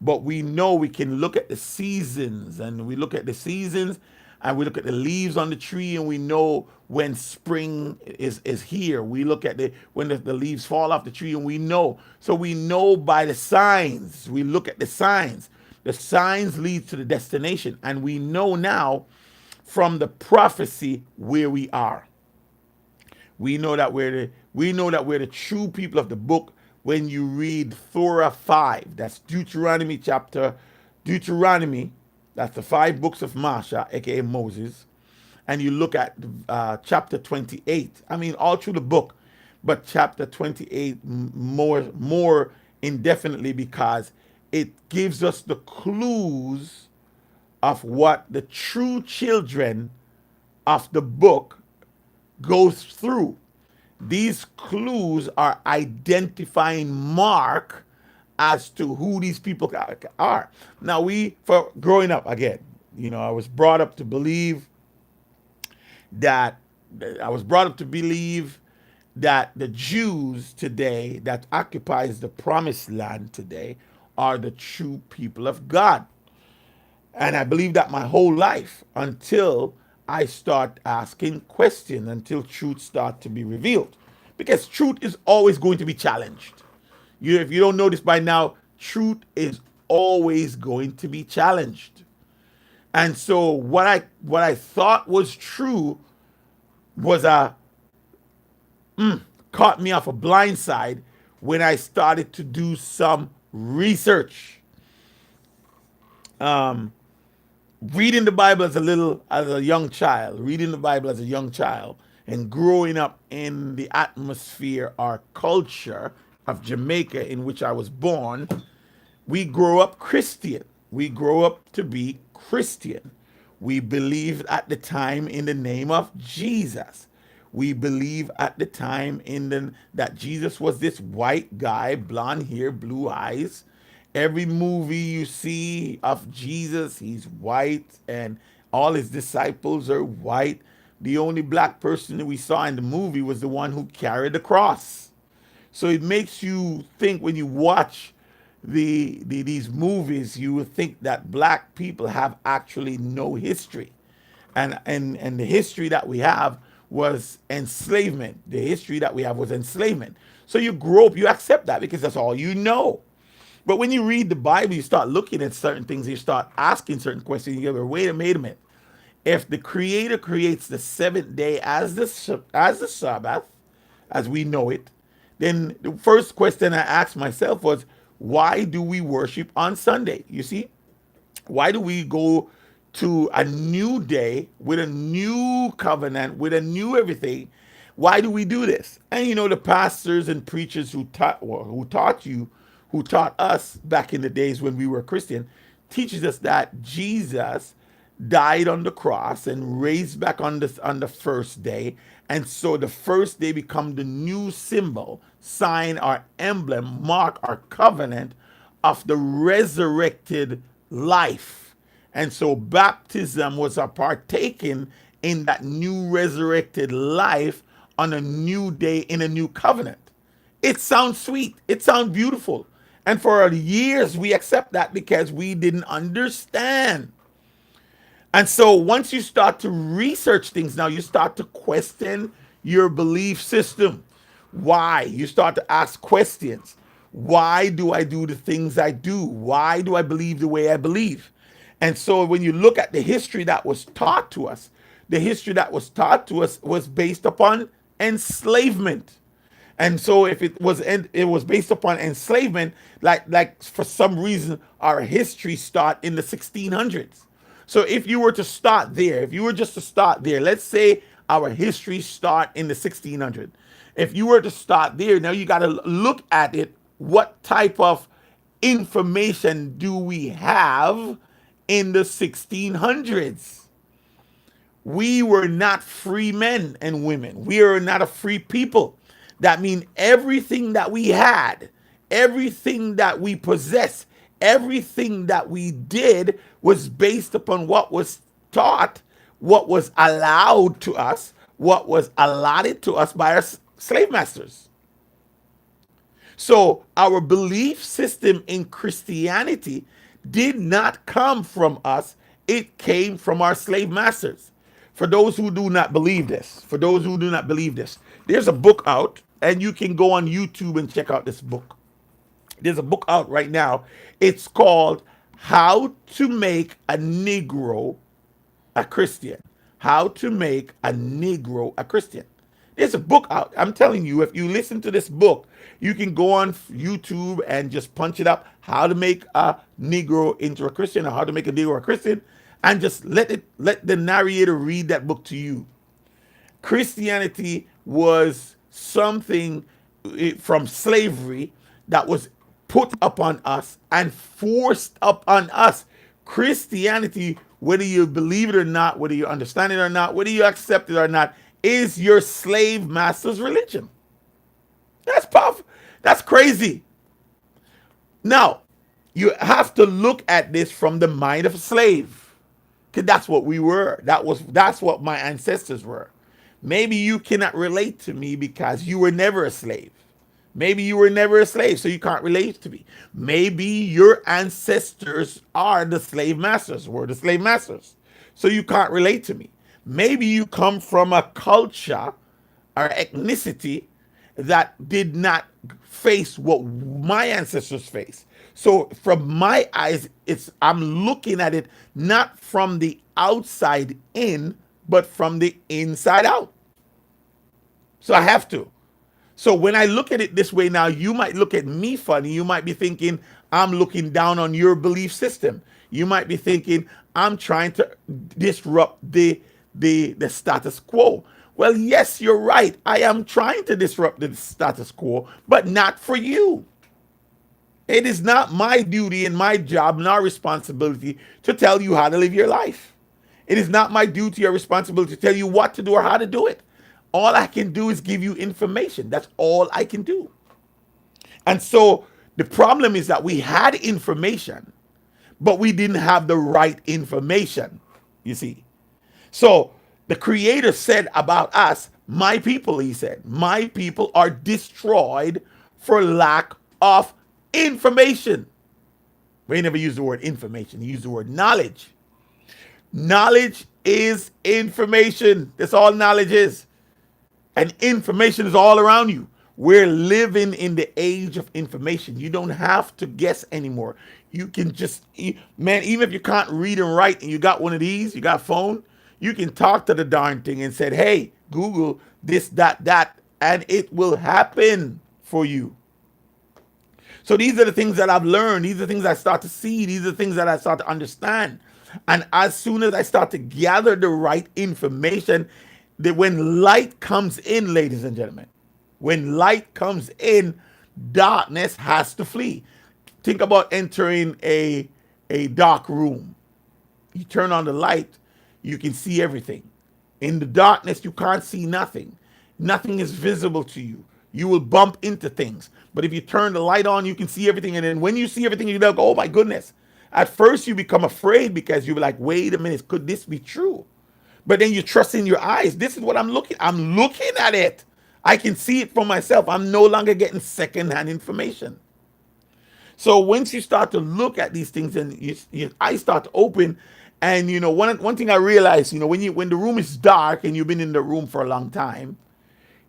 But we know we can look at the seasons, and we look at the seasons, and we look at the leaves on the tree, and we know when spring is here. We look at when the leaves fall off the tree, and we know. So we know by the signs. We look at the signs. The signs lead to the destination, and we know now from the prophecy where we are. We know that we're the true people of the book when you read Torah 5. That's Deuteronomy. That's the 5 books of Masha, aka Moses. And you look at chapter 28. I mean, all through the book, but chapter 28 more indefinitely, because it gives us the clues of what the true children of the book goes through. These clues are identifying mark as to who these people are. Now, for growing up, again, I was brought up to believe that the Jews today that occupies the promised land today are the true people of God. And I believe that my whole life until I start asking questions, until truth start to be revealed. Because truth is always going to be challenged. If you don't know this by now, truth is always going to be challenged. And so what I thought was true was caught me off a blind side when I started to do some research. Reading the Bible as a young child, and growing up in the atmosphere or culture of Jamaica in which I was born, we grow up Christian. We grow up to be Christian. We believed at the time in the name of Jesus. We believe at the time that Jesus was this white guy, blonde hair, blue eyes. Every movie you see of Jesus, he's white, and all his disciples are white. The only black person that we saw in the movie was the one who carried the cross. So it makes you think, when you watch these movies, you would think that black people have actually no history. And the history that we have was enslavement. The history that we have was enslavement. So you grow up, you accept that because that's all you know. But when you read the Bible, you start looking at certain things, you start asking certain questions. You go, wait a minute. If the Creator creates the seventh day as the Sabbath, as we know it, then the first question I asked myself was, why do we worship on Sunday? You see, why do we go to a new day with a new covenant, with a new everything? Why do we do this? And the pastors and preachers who taught us back in the days when we were Christian, teaches us that Jesus died on the cross and raised back on the first day. And so the first day become the new symbol, sign, or emblem, mark, or covenant of the resurrected life. And so baptism was a partaking in that new resurrected life on a new day in a new covenant. It sounds sweet. It sounds beautiful. And for years, we accept that because we didn't understand. And so once you start to research things, now you start to question your belief system. Why? You start to ask questions. Why do I do the things I do? Why do I believe the way I believe? And so when you look at the history that was taught to us, was based upon enslavement. And so if it was based upon enslavement, like for some reason our history start in the 1600s. So if you were to start there, let's say our history start in the 1600s. If you were to start there, now you got to look at it. What type of information do we have in the 1600s? We were not free men and women. We are not a free people. That means everything that we had, everything that we possessed, everything that we did was based upon what was taught, what was allowed to us, what was allotted to us by our slave masters. So our belief system in Christianity did not come from us, it came from our slave masters. For those who do not believe this, there's a book out, and you can go on YouTube and check out this book. There's a book out right now. It's called How to Make a Negro a Christian. How to Make a Negro a Christian. There's a book out. I'm telling you, if you listen to this book, you can go on YouTube and just punch it up, How to Make a Negro into a Christian, or How to Make a Negro a Christian, and just let the narrator read that book to you. Christianity was something from slavery that was put upon us and forced upon us. Christianity, whether you believe it or not, whether you understand it or not, whether you accept it or not, is your slave master's religion. That's powerful. That's crazy. Now, you have to look at this from the mind of a slave, because that's what we were. That's what my ancestors were. Maybe you cannot relate to me because you were never a slave. Maybe you were never a slave, so you can't relate to me. Maybe your ancestors are the slave masters, were the slave masters, so you can't relate to me. Maybe you come from a culture or ethnicity that did not face what my ancestors faced. So from my eyes, I'm looking at it not from the outside in, but from the inside out. So I have to. So when I look at it this way now, you might look at me funny. You might be thinking I'm looking down on your belief system. You might be thinking I'm trying to disrupt the status quo. Well, yes, you're right. I am trying to disrupt the status quo, but not for you. It is not my duty and my job and our responsibility to tell you how to live your life. It is not my duty or responsibility to tell you what to do or how to do it. All I can do is give you information. That's all I can do. And so the problem is that we had information, but we didn't have the right information, you see. So the Creator said about us, my people, he said, my people are destroyed for lack of information. But he never used the word information, he used the word knowledge. Knowledge is information. That's all knowledge is. And information is all around you. We're living in the age of information. You don't have to guess anymore. You can just, man, even if you can't read and write and you got one of these, you got a phone, you can talk to the darn thing and say, hey, Google this, that, and it will happen for you. So these are the things that I've learned. These are the things I start to see. These are the things that I start to understand. And as soon as I start to gather the right information, that when light comes in, ladies and gentlemen, when light comes in, darkness has to flee. Think about entering a dark room. You turn on the light, you can see everything. In the darkness, you can't see nothing. Nothing is visible to you. You will bump into things. But if you turn the light on, you can see everything. And then when you see everything, you go, oh my goodness. At first, you become afraid because you're like, wait a minute, could this be true? But then you trust in your eyes. This is what I'm looking at it. I can see it for myself. I'm no longer getting secondhand information. So once you start to look at these things and your eyes start to open, and one thing I realized, when the room is dark and you've been in the room for a long time,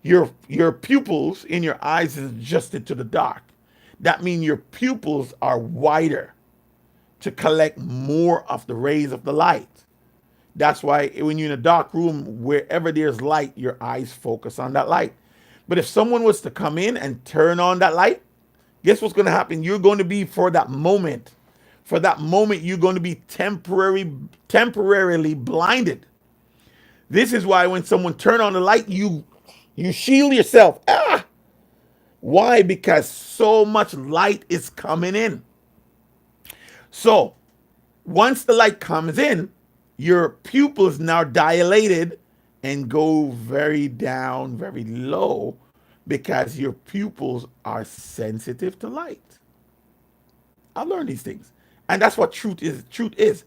your pupils in your eyes is adjusted to the dark. That means your pupils are wider to collect more of the rays of the light. That's why when you're in a dark room, wherever there's light, your eyes focus on that light. But if someone was to come in and turn on that light, guess what's going to happen? You're going to be, for that moment, you're going to be temporarily blinded. This is why when someone turn on the light, you shield yourself. Why? Because so much light is coming in. So once the light comes in, your pupils now dilated and go very down, very low, because your pupils are sensitive to light. I learned these things. And that's what truth is. Truth is.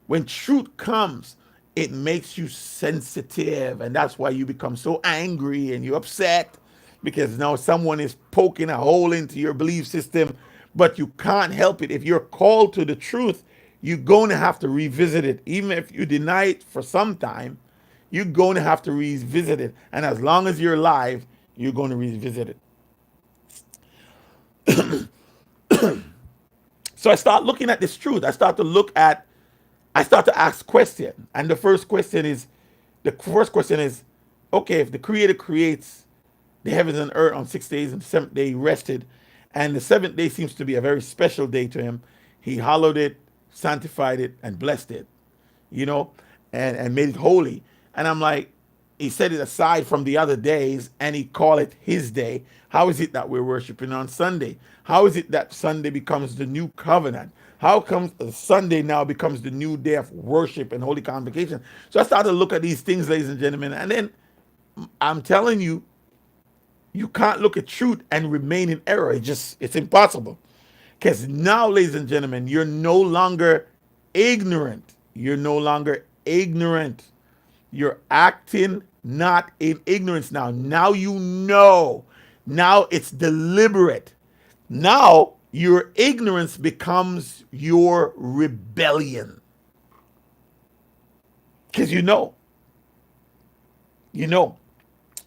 When truth comes, it makes you sensitive, and that's why you become so angry and you're upset because now someone is poking a hole into your belief system, but you can't help it. If you're called to the truth, you're going to have to revisit it. Even if you deny it for some time, you're going to have to revisit it. And as long as you're alive, you're going to revisit it. So I start looking at this truth. I start to ask questions. And the first question is, okay, if the Creator creates the heavens and earth on 6 days, and the seventh day he rested, and the seventh day seems to be a very special day to him. He hallowed it, sanctified it, and blessed it, you know, and made it holy. And I'm like, he set it aside from the other days and he called it his day. How is it that we're worshiping on Sunday? How is it that Sunday becomes the new covenant? How comes Sunday now becomes the new day of worship and holy convocation? So I started to look at these things, ladies and gentlemen, and then I'm telling you, you can't look at truth and remain in error. It's impossible. Because now, ladies and gentlemen, you're no longer ignorant. You're no longer ignorant. You're acting not in ignorance now. Now you know. Now it's deliberate. Now your ignorance becomes your rebellion. Because you know. You know.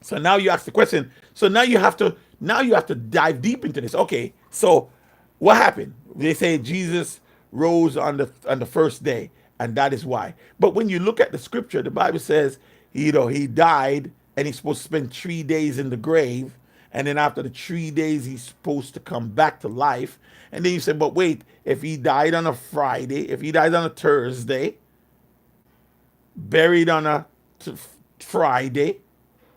So now you ask the question. So now you have to dive deep into this. Okay, so what happened? They say Jesus rose on the first day, and that is why. But when you look at the scripture, the Bible says, he died, and he's supposed to spend 3 days in the grave, and then after the 3 days, he's supposed to come back to life. And then you say, but wait, if he died on a Friday, if he died on a Thursday, buried on a Friday,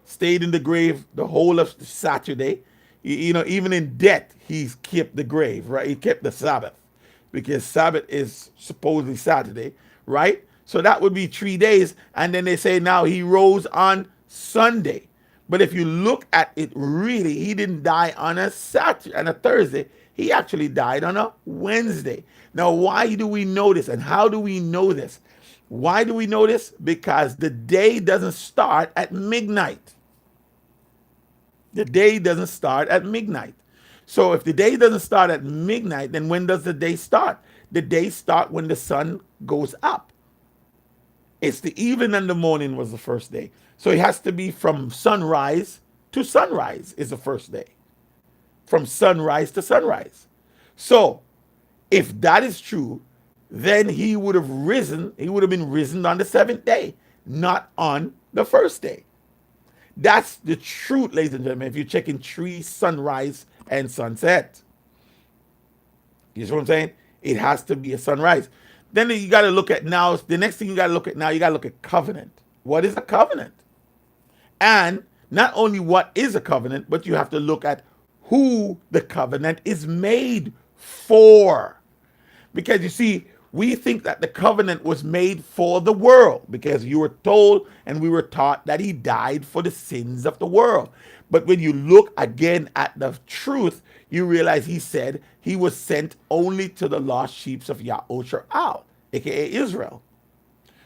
stayed in the grave the whole of Saturday. Even in death, he's kept the grave, right? He kept the Sabbath because Sabbath is supposedly Saturday, right? So that would be 3 days. And then they say now he rose on Sunday. But if you look at it really, he didn't die on a Saturday, on a Thursday. He actually died on a Wednesday. Now, why do we know this and how do we know this? Why do we know this? Because the day doesn't start at midnight. The day doesn't start at midnight. So if the day doesn't start at midnight, then when does the day start? The day starts when the sun goes up. It's the evening and the morning was the first day. So it has to be from sunrise to sunrise is the first day. From sunrise to sunrise. So if that is true, then he would have been risen on the seventh day, not on the first day. That's the truth, ladies and gentlemen, if you're checking tree sunrise and sunset. You see what I'm saying? It has to be a sunrise. Then you got to look at now, the next thing you got to look at now, you got to look at covenant. What is a covenant? And not only what is a covenant, but you have to look at who the covenant is made for. Because you see, we think that the covenant was made for the world because you were told and we were taught that he died for the sins of the world. But when you look again at the truth, you realize he said he was sent only to the lost sheep of Yahushua, aka Israel.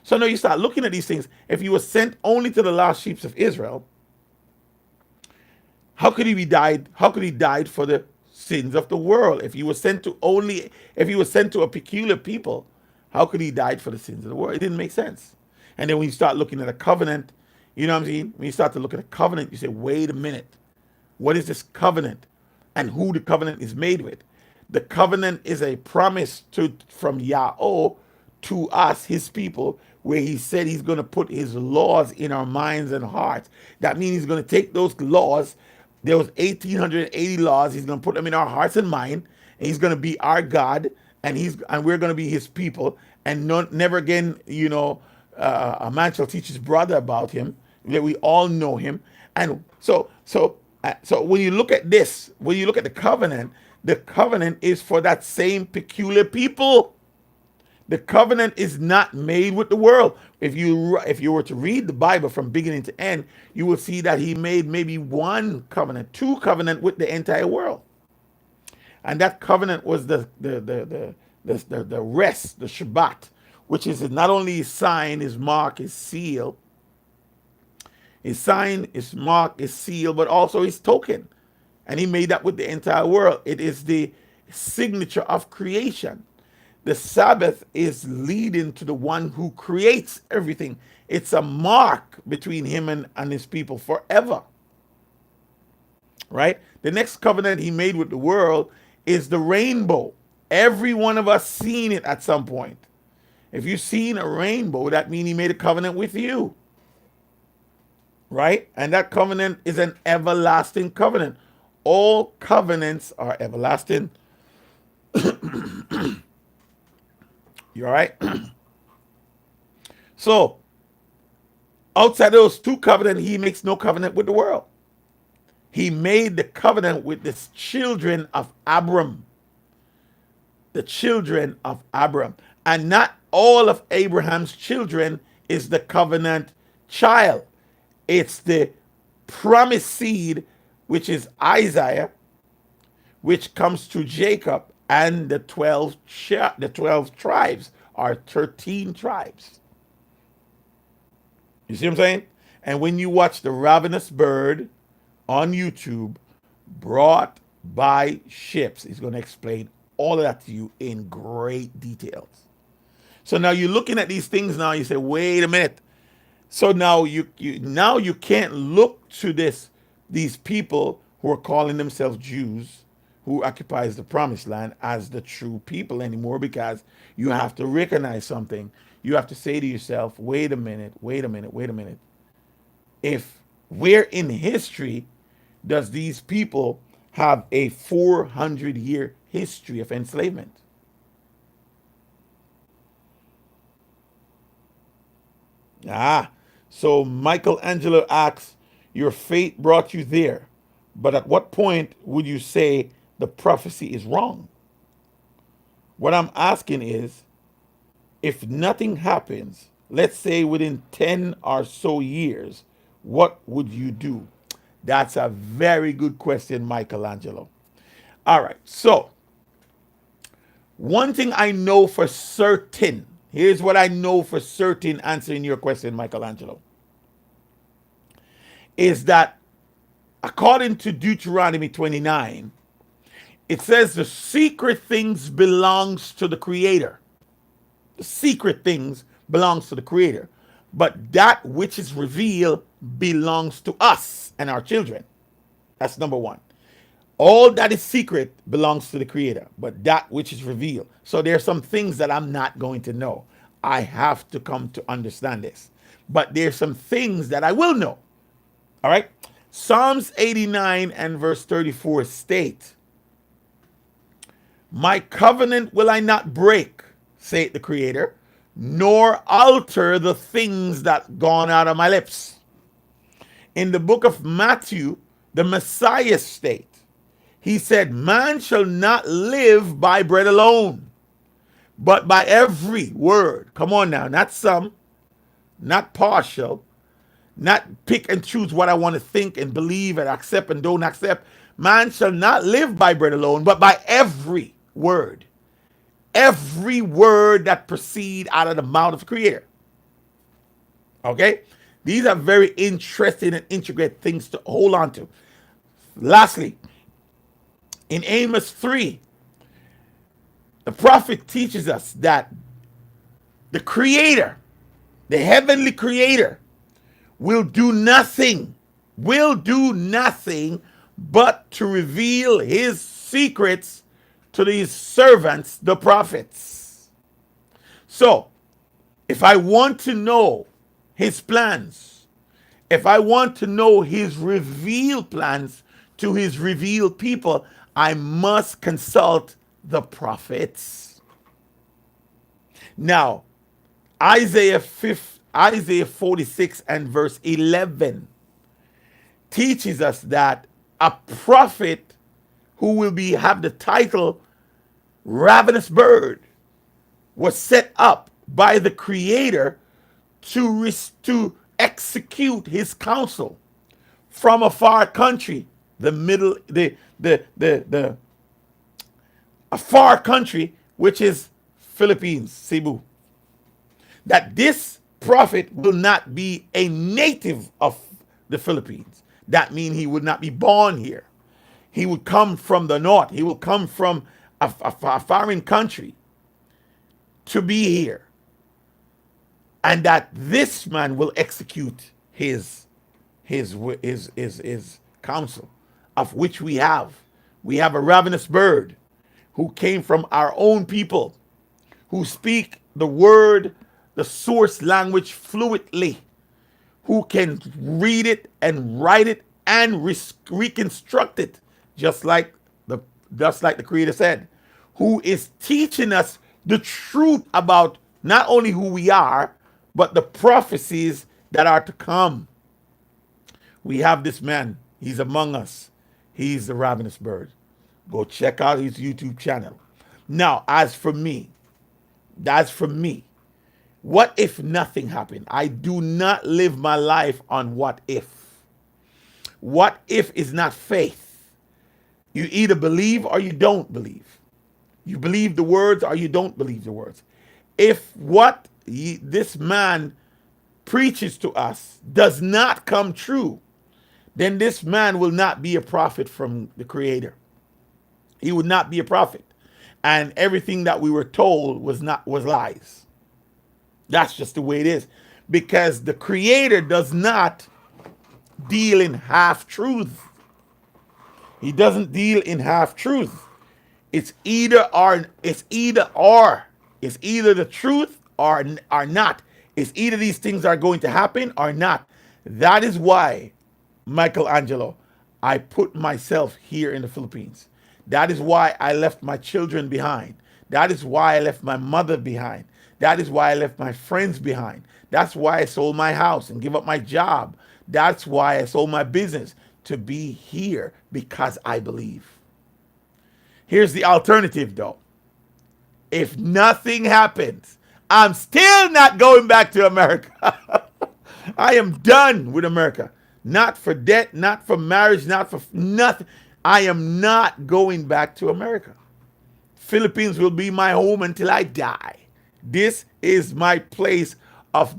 So now you start looking at these things. If he was sent only to the lost sheep of Israel, how could he died for the sins of the world? If he was sent to a peculiar people, how could he died for the sins of the world? It didn't make sense. And then when you start looking at a covenant, you know what I'm saying? When you start to look at a covenant, you say, wait a minute. What is this covenant? And who the covenant is made with? The covenant is a promise from Yahweh to us, his people, where he said he's going to put his laws in our minds and hearts. That means he's going to take those laws, there was 1,880 laws, he's going to put them in our hearts and mind, and he's going to be our God, and we're going to be his people, and never again, a man shall teach his brother about him, that we all know him. And so when you look at this, when you look at the covenant is for that same peculiar people. The covenant is not made with the world. If you were to read the Bible from beginning to end, you will see that he made maybe one covenant, two covenant with the entire world. And that covenant was the rest, the Shabbat, which is not only his sign, his mark, his seal, his sign, his mark, his seal, but also his token. And he made that with the entire world. It is the signature of creation. The Sabbath is leading to the one who creates everything. It's a mark between him and his people forever. Right? The next covenant he made with the world is the rainbow. Every one of us seen it at some point. If you've seen a rainbow, that means he made a covenant with you. Right? And that covenant is an everlasting covenant. All covenants are everlasting. You all right? So, outside of those two covenants, he makes no covenant with the world. He made the covenant with the children of Abram. The children of Abram. And not all of Abraham's children is the covenant child. It's the promised seed, which is Isaiah, which comes to Jacob, and the 12 tribes are 13 tribes. You see what I'm saying? And when you watch the ravenous bird on YouTube, brought by ships, he's going to explain all of that to you in great details. So now you're looking at these things now, you say, wait a minute. So now you can't look to these people who are calling themselves Jews, who occupies the promised land, as the true people anymore, because you have to recognize something. You have to say to yourself, wait a minute. If where in history does these people have a 400-year history of enslavement? So Michelangelo asks, your fate brought you there, but at what point would you say the prophecy is wrong? What I'm asking is, if nothing happens, let's say within 10 or so years, what would you do? That's a very good question, Michelangelo. All right, so one thing I know for certain, here's what I know for certain answering your question, Michelangelo, is that according to Deuteronomy 29, it says the secret things belongs to the Creator. The secret things belongs to the Creator. But that which is revealed belongs to us and our children. That's number one. All that is secret belongs to the Creator, but that which is revealed. So there are some things that I'm not going to know. I have to come to understand this. But there's some things that I will know. All right? Psalms 89 and verse 34 state, my covenant will I not break, saith the Creator, nor alter the things that gone out of my lips. In the book of Matthew, the Messiah state, he said, man shall not live by bread alone, but by every word. Come on now, not some, not partial, not pick and choose what I want to think and believe and accept and don't accept. Man shall not live by bread alone, but by every word. Every word that proceed out of the mouth of the Creator. Okay? These are very interesting and intricate things to hold on to. Lastly, in Amos 3, the prophet teaches us that the Creator, the heavenly Creator, will do nothing but to reveal his secrets to these servants, the prophets. So, if I want to know his plans, if I want to know his revealed plans to his revealed people, I must consult the prophets. Now, Isaiah 46 and verse 11 teaches us that a prophet who will have the title ravenous bird was set up by the Creator to execute his counsel from a far country, a far country, which is Philippines, Cebu. that this prophet will not be a native of the Philippines. That means he would not be born here. He would come from the north. He will come from a foreign country to be here. And that this man will execute his counsel, of which we have. We have a ravenous bird who came from our own people, who speak the word, the source language fluently, who can read it and write it and reconstruct it, just like the Creator said, who is teaching us the truth about not only who we are, but the prophecies that are to come. We have this man. He's among us. He's the ravenous bird. Go check out his YouTube channel. Now, as for me, what if nothing happened? I do not live my life on what if. What if is not faith. You either believe or you don't believe. You believe the words or you don't believe the words. If what this man preaches to us does not come true, then this man will not be a prophet from the Creator. He would not be a prophet. And everything that we were told was lies. That's just the way it is. Because the Creator does not deal in half truth. He doesn't deal in half truth. It's either or. It's either or. It's either the truth or not. It's either these things are going to happen or not. That is why, Michelangelo, I put myself here in the Philippines. That is why I left my children behind. That is why I left my mother behind. That is why I left my friends behind. That's why I sold my house and give up my job. That's why I sold my business, to be here, because I believe. Here's the alternative though. If nothing happens, I'm still not going back to America. I am done with America. Not for debt, not for marriage, not for nothing. I am not going back to America. Philippines will be my home until I die. This is my place of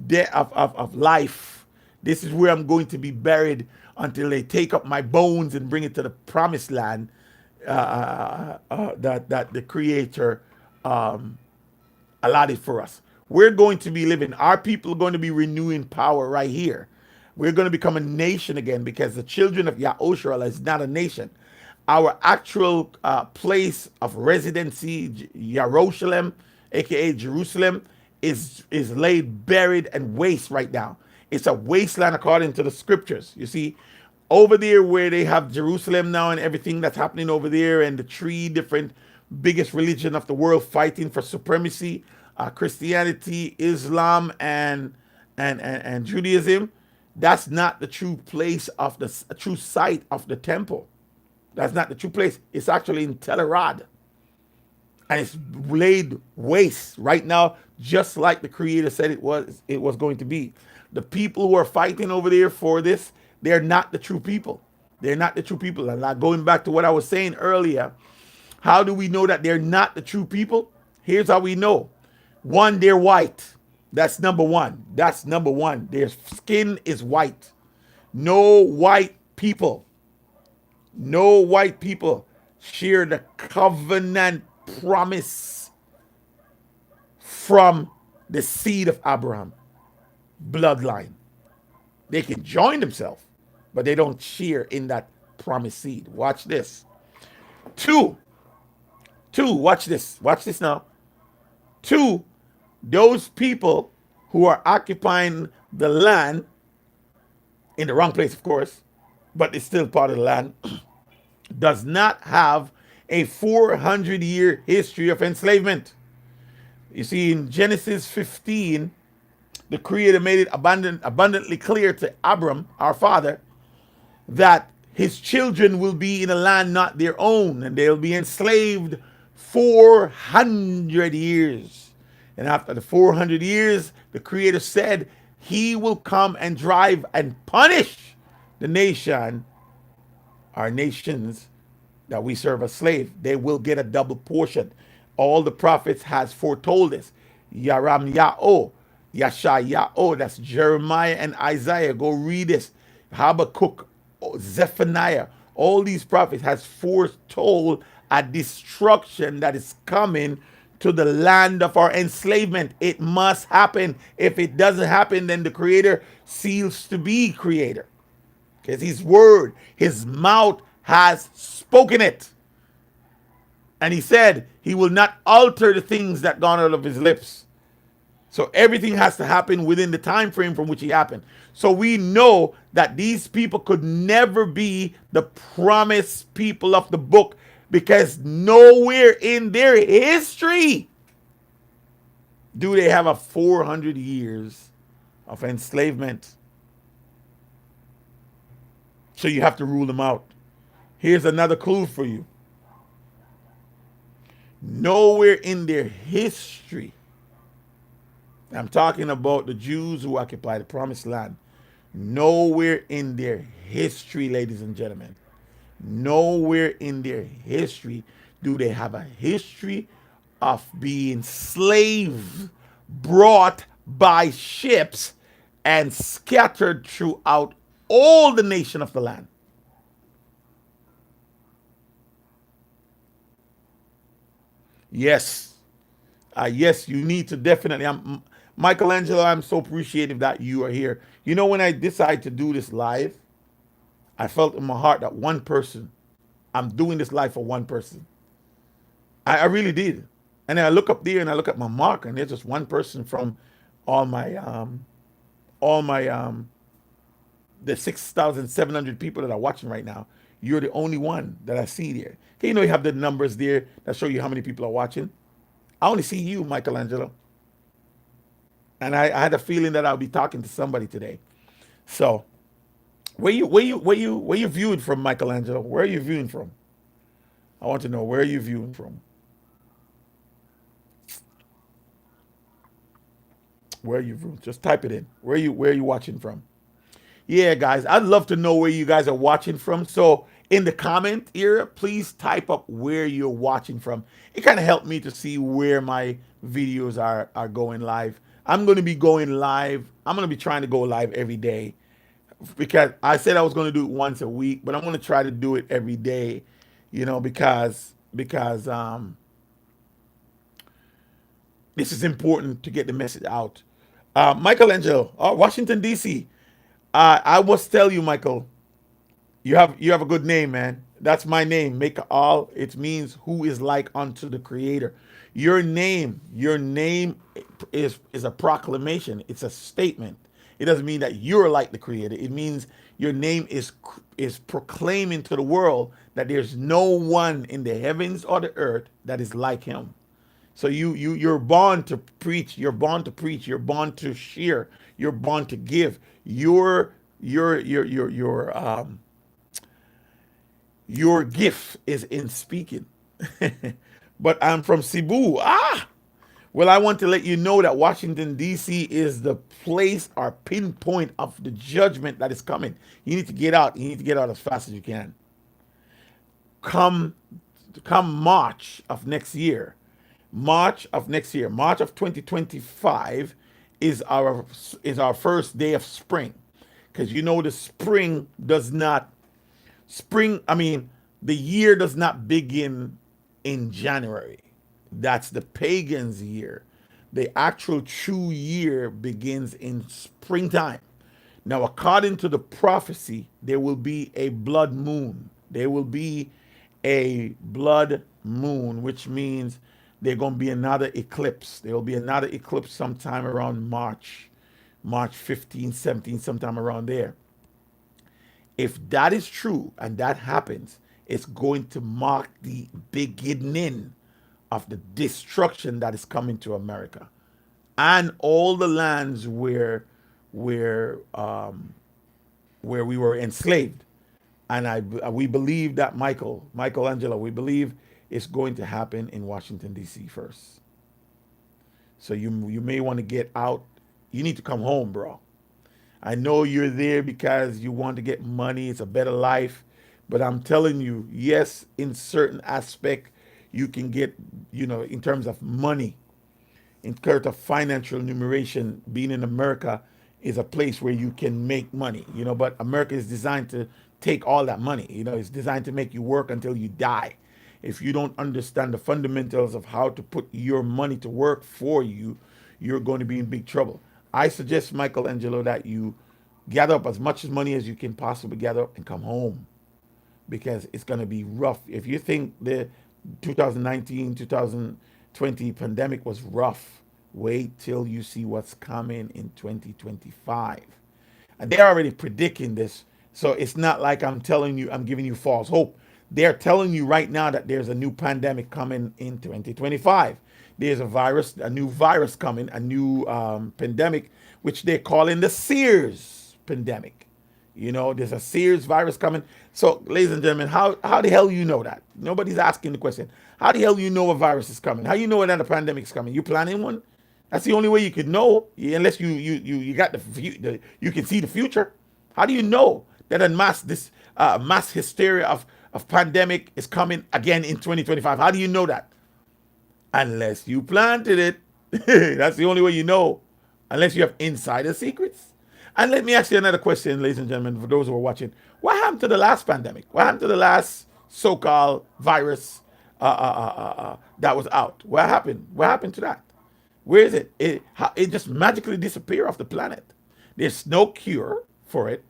life. This is where I'm going to be buried until they take up my bones and bring it to the promised land that the Creator allotted for us. We're going to be living, our people are going to be renewing power right here. We're going to become a nation again, because the children of Yahushua is not a nation. Our actual place of residency, Jerusalem, aka Jerusalem, is laid buried and waste right now. It's a wasteland according to the scriptures. You see, over there where they have Jerusalem now and everything that's happening over there, and the three different biggest religion of the world fighting for supremacy, Christianity, Islam, and Judaism. That's not the true place of the true site of the temple. That's not the true place. It's actually in Telerad. And it's laid waste right now, just like the Creator said it was going to be. The people who are fighting over there for this, they're not the true people. They're not the true people. And like going back to what I was saying earlier, how do we know that they're not the true people? Here's how we know. One, they're white. That's number one. That's number one. Their skin is white. No white people share the covenant promise from the seed of Abraham bloodline. They can join themselves, but they don't share in that promised seed. Watch this. Two, watch this. Watch this now. Two, those people who are occupying the land, in the wrong place, of course, but it's still part of the land, does not have a 400-year history of enslavement. You see, in Genesis 15, the Creator made it abundantly clear to Abram, our father, that his children will be in a land not their own, and they'll be enslaved 400 years. And after the 400 years, the Creator said he will come and drive and punish the nation, our nations that we serve as slave. They will get a double portion. All the prophets has foretold this. Yaram Ya'o, Yeshaya. Oh, that's Jeremiah and Isaiah. Go read this. Habakkuk, Zephaniah. All these prophets has foretold a destruction that is coming to the land of our enslavement. It must happen. If it doesn't happen, then the Creator ceases to be Creator. Because His word, His mouth has spoken it. And He said He will not alter the things that gone out of His lips. So everything has to happen within the time frame from which it happened. So we know that these people could never be the promised people of the book, because nowhere in their history do they have a 400 years of enslavement. So you have to rule them out. Here's another clue for you. Nowhere in their history, I'm talking about the Jews who occupy the promised land. Nowhere in their history, ladies and gentlemen, nowhere in their history do they have a history of being slave brought by ships and scattered throughout all the nation of the land. Yes, yes, you need to definitely. Michelangelo, I'm so appreciative that you are here. You know, when I decided to do this live, I felt in my heart that one person, I'm doing this live for one person. I really did. And then I look up there and I look at my mark, and there's just one person from all my all my the 6,700 people that are watching right now. You're the only one that I see there. Okay, you know, you have the numbers there that show you how many people are watching. I only see you, Michelangelo. And I had a feeling that I'll be talking to somebody today. So where you viewing from, Michelangelo? Where are you viewing from? I want to know, where are you viewing from? Where are you viewing? Just type it in. Where are you watching from? Yeah, guys, I'd love to know where you guys are watching from. So in the comment area, please type up where you're watching from. It kind of helped me to see where my videos are going live. I'm going to be going live. I'm going to be trying to go live every day, because I said I was going to do it once a week, but I'm going to try to do it every day, because this is important to get the message out. Michelangelo, Washington D.C. I must tell you, Michael, you have a good name, man. That's my name. Make all. It means who is like unto the Creator. Your name is a proclamation. It's a statement. It doesn't mean that you're like the Creator. It means your name is proclaiming to the world that there's no one in the heavens or the earth that is like Him. So you're born to preach. You're born to preach. You're born to share. You're born to give. Your gift is in speaking. But I'm from Cebu. Well, I want to let you know that Washington, D.C. is the place or pinpoint of the judgment that is coming. You need to get out. You need to get out as fast as you can. Come, come March of next year. March of 2025 is our first day of spring, because you know the spring does not spring. I mean, the year does not begin in January. That's the pagan's year. The actual true year begins in springtime. Now, according to the prophecy, there will be a blood moon. There will be a blood moon, which means there's going to be another eclipse. There will be another eclipse sometime around March 15, 17, sometime around there. If that is true and that happens, it's going to mark the beginning of the destruction that is coming to America and all the lands where we were enslaved. And we believe that, Michelangelo, we believe it's going to happen in Washington D.C. first. So you may want to get out. You need to come home, bro. I know you're there because you want to get money. It's a better life. But I'm telling you, yes, in certain aspect, you can get, in terms of money, in terms of financial numeration, being in America is a place where you can make money, but America is designed to take all that money. It's designed to make you work until you die. If you don't understand the fundamentals of how to put your money to work for you, you're going to be in big trouble. I suggest, Michelangelo, that you gather up as much money as you can possibly gather up and come home, because it's going to be rough. If you think the 2019, 2020 pandemic was rough, wait till you see what's coming in 2025. And they're already predicting this. So it's not like I'm telling you, I'm giving you false hope. They're telling you right now that there's a new pandemic coming in 2025. There's a new virus coming, a new pandemic, which they're calling the SEERS pandemic. There's a SEERS virus coming. So, ladies and gentlemen, how the hell you know that? Nobody's asking the question. How the hell you know a virus is coming? How you know that a pandemic is coming? You planning one? That's the only way you could know, unless you got you can see the future. How do you know that a mass hysteria of pandemic is coming again in 2025? How do you know that? Unless you planted it. That's the only way you know, unless you have insider secrets. And let me ask you another question, ladies and gentlemen, for those who are watching. What happened to the last pandemic? What happened to the last so-called virus that was out? What happened? What happened to that? Where is it? It just magically disappeared off the planet. There's no cure for it.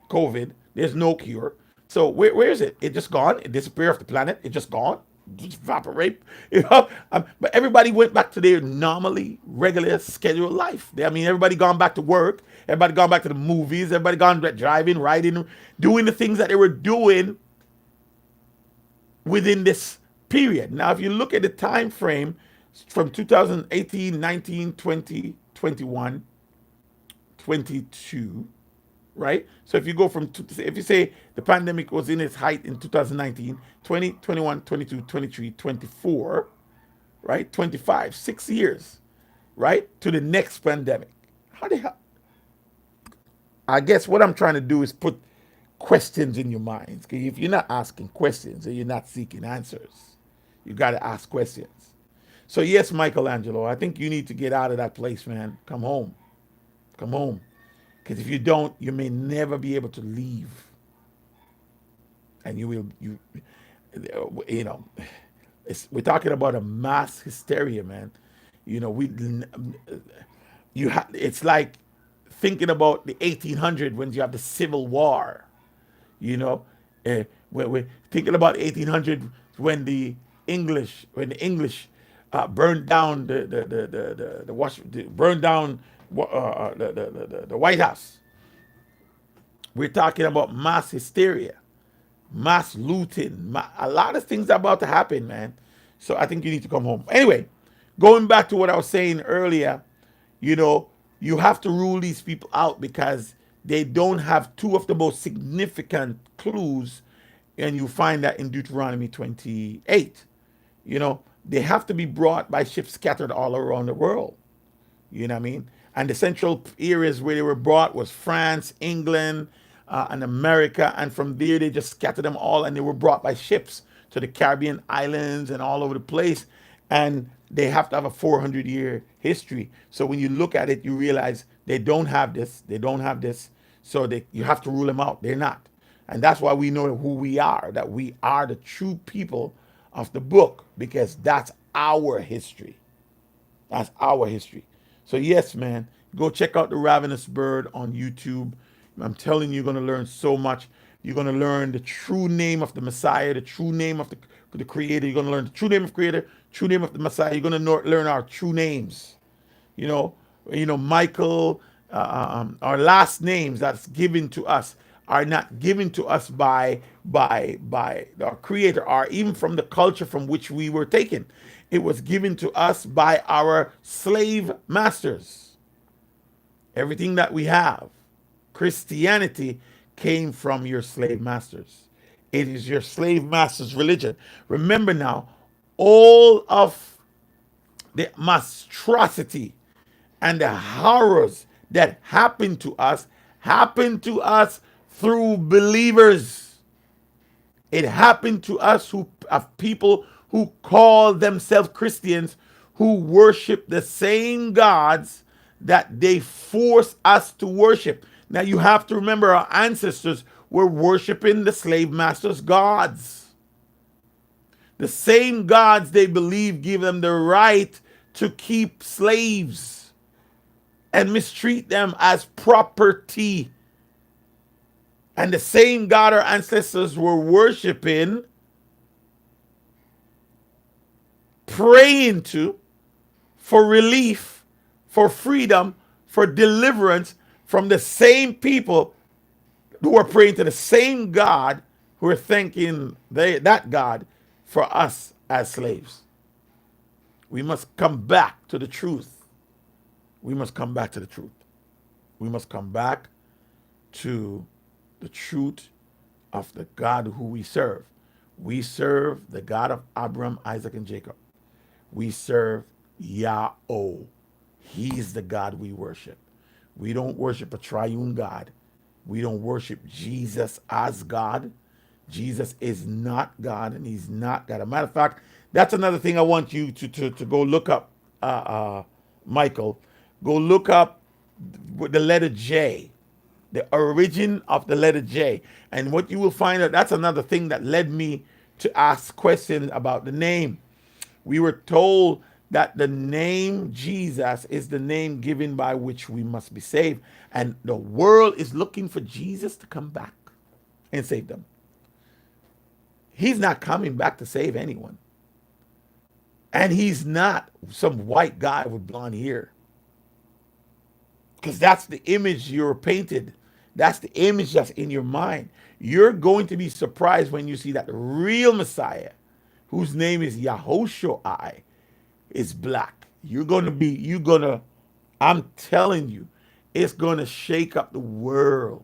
COVID, there's no cure. So where is it? It just gone? It disappeared off the planet? It just gone? Just evaporate? But everybody went back to their normally regular scheduled life. Everybody gone back to work. Everybody gone back to the movies. Everybody gone driving, riding, doing the things that they were doing within this period. Now, if you look at the time frame from 2018, 19, 20, 21, 22, right? So if you go if you say the pandemic was in its height in 2019, 20, 21, 22, 23, 24, right? 25, 6 years, right? To the next pandemic. How the hell? I guess what I'm trying to do is put questions in your minds. Okay? If you're not asking questions and you're not seeking answers, you got to ask questions. So yes, Michelangelo, I think you need to get out of that place, man. Come home. Come home. Because if you don't, you may never be able to leave. And we're talking about a mass hysteria, man. It's like thinking about the 1800 when you have the Civil War. We're thinking about 1800 when the English burned down the White House. We're talking about mass hysteria, mass looting, a lot of things are about to happen, man. So I think you need to come home. Anyway, going back to what I was saying earlier, you have to rule these people out because they don't have two of the most significant clues, and you find that in Deuteronomy 28. They have to be brought by ships scattered all around the world. You know what I mean? And the central areas where they were brought was France, England, and America. And from there, they just scattered them all, and they were brought by ships to the Caribbean islands and all over the place. And they have to have a 400-year history. So when you look at it, you realize they don't have this. They don't have this. So you have to rule them out. They're not. And that's why we know who we are, that we are the true people of the book, because that's our history. That's our history. So yes, man, go check out The Ravenous Bird on YouTube. I'm telling you, you're going to learn so much. You're going to learn the true name of the Messiah, the true name of the Creator. You're going to learn the true name of Creator, true name of the Messiah. You're going to learn our true names. Michael, our last names that's given to us are not given to us by our Creator, or even from the culture from which we were taken. It was given to us by our slave masters. Everything that we have, Christianity, came from your slave masters. It is your slave master's religion. Remember now, all of the monstrosity and the horrors that happened to us through believers. It happened to us of people who call themselves Christians, who worship the same gods that they force us to worship. Now you have to remember our ancestors were worshiping the slave masters' gods. The same gods they believe give them the right to keep slaves and mistreat them as property. And the same God our ancestors were worshiping, praying to, for relief, for freedom, for deliverance from the same people who are praying to the same God who are thanking that God for us as slaves. We must come back to the truth. We must come back to the truth. We must come back to the truth of the God who we serve. We serve the God of Abraham, Isaac, and Jacob. We serve Yahweh. He's the God we worship. We don't worship a triune God. We don't worship Jesus as God. Jesus is not God, and he's not God. As a matter of fact, that's another thing I want you to go look up, Michael. Go look up the letter J, the origin of the letter J. And what you will find out, that's another thing that led me to ask questions about the name. We were told that the name Jesus is the name given by which we must be saved. And the world is looking for Jesus to come back and save them. He's not coming back to save anyone. And he's not some white guy with blonde hair. Because that's the image you're painted. That's the image that's in your mind. You're going to be surprised when you see that the real Messiah, whose name is Yahushua, is black. I'm telling you, it's going to shake up the world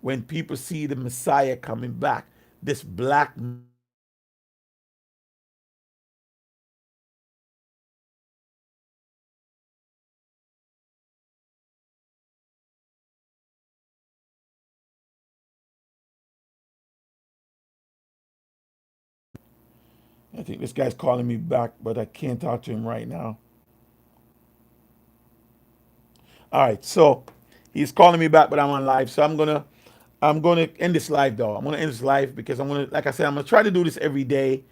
when people see the Messiah coming back. This black. I think this guy's calling me back, but I can't talk to him right now. All right, so he's calling me back, but I'm on live. So I'm gonna end this live though. I'm gonna end this live because like I said, I'm gonna try to do this every day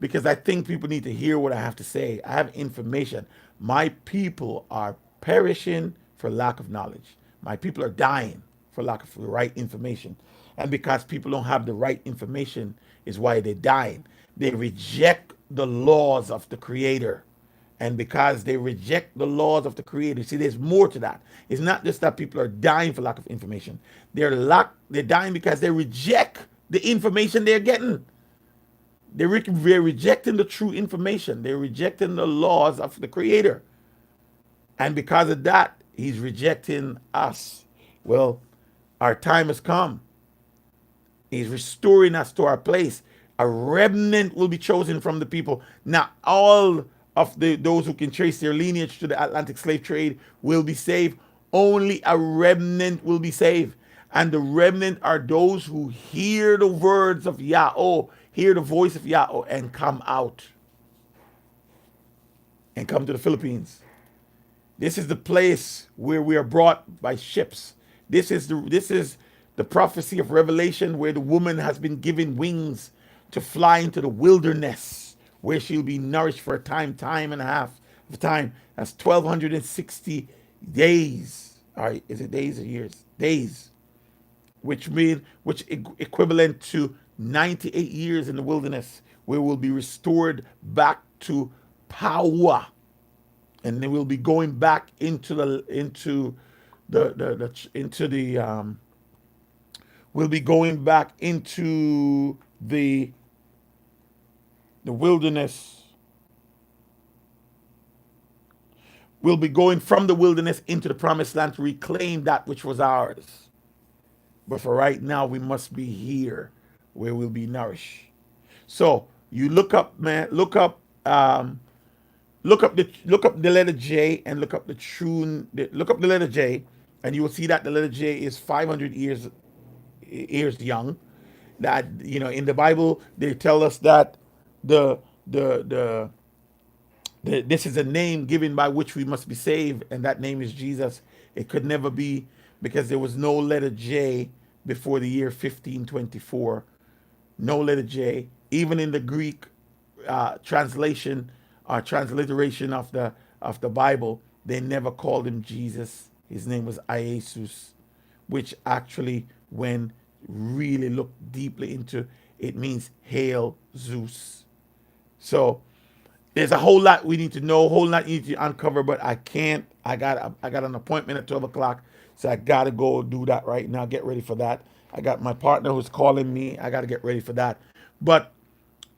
because I think people need to hear what I have to say. I have information. My people are perishing for lack of knowledge. My people are dying for lack of the right information. And because people don't have the right information is why they're dying. They reject the laws of the creator. And because they reject the laws of the creator, see, there's more to that. It's not just that people are dying for lack of information. They're dying because they reject the information they're getting. They're rejecting the true information. They're rejecting the laws of the creator. And because of that, he's rejecting us. Well, our time has come. He's restoring us to our place. A remnant will be chosen from the people. Not all of those who can trace their lineage to the Atlantic slave trade will be saved. Only a remnant will be saved. And the remnant are those who hear the words of Yahweh, hear the voice of Yahweh, and come out and come to the Philippines. This is the place where we are brought by ships. This is the prophecy of Revelation where the woman has been given wings to fly into the wilderness where she'll be nourished for a time and a half of time. That's 1260 days. All right, is it days or years? Days, which equivalent to 98 years in the wilderness where we'll be restored back to power. And then we'll be going back into the we'll be going back into the wilderness. We'll be going from the wilderness into the promised land to reclaim that which was ours. But for right now, we must be here where we'll be nourished. So you look up, man, look up the letter J and look up look up the letter J, and you will see that the letter J is 500 years young. That in the Bible they tell us that the This is a name given by which we must be saved, and that name is Jesus. It could never be, because there was no letter J before the year 1524. No letter J. Even in the Greek translation or transliteration of the Bible, they never called him Jesus. His name was Iesus, which actually, when really looked deeply into it, means hail Zeus. So there's a whole lot we need to know, a whole lot you need to uncover, but I can't. I got an appointment at 12 o'clock, so I gotta go do that right now. Get ready for that. I got my partner who's calling me. I gotta get ready for that. But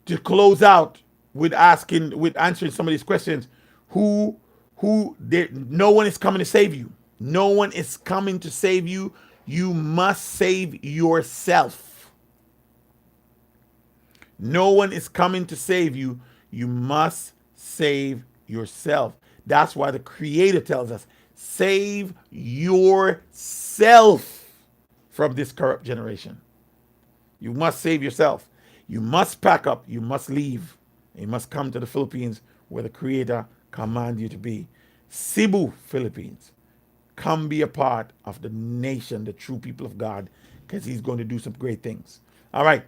to close out with answering some of these questions, no one is coming to save you. No one is coming to save you. You must save yourself. No one is coming to save you. You must save yourself. That's why the Creator tells us, save yourself from this corrupt generation. You must save yourself. You must pack up. You must leave. You must come to the Philippines, where the Creator commands you to be. Cebu, Philippines. Come be a part of the nation, the true people of God, because He's going to do some great things. All right.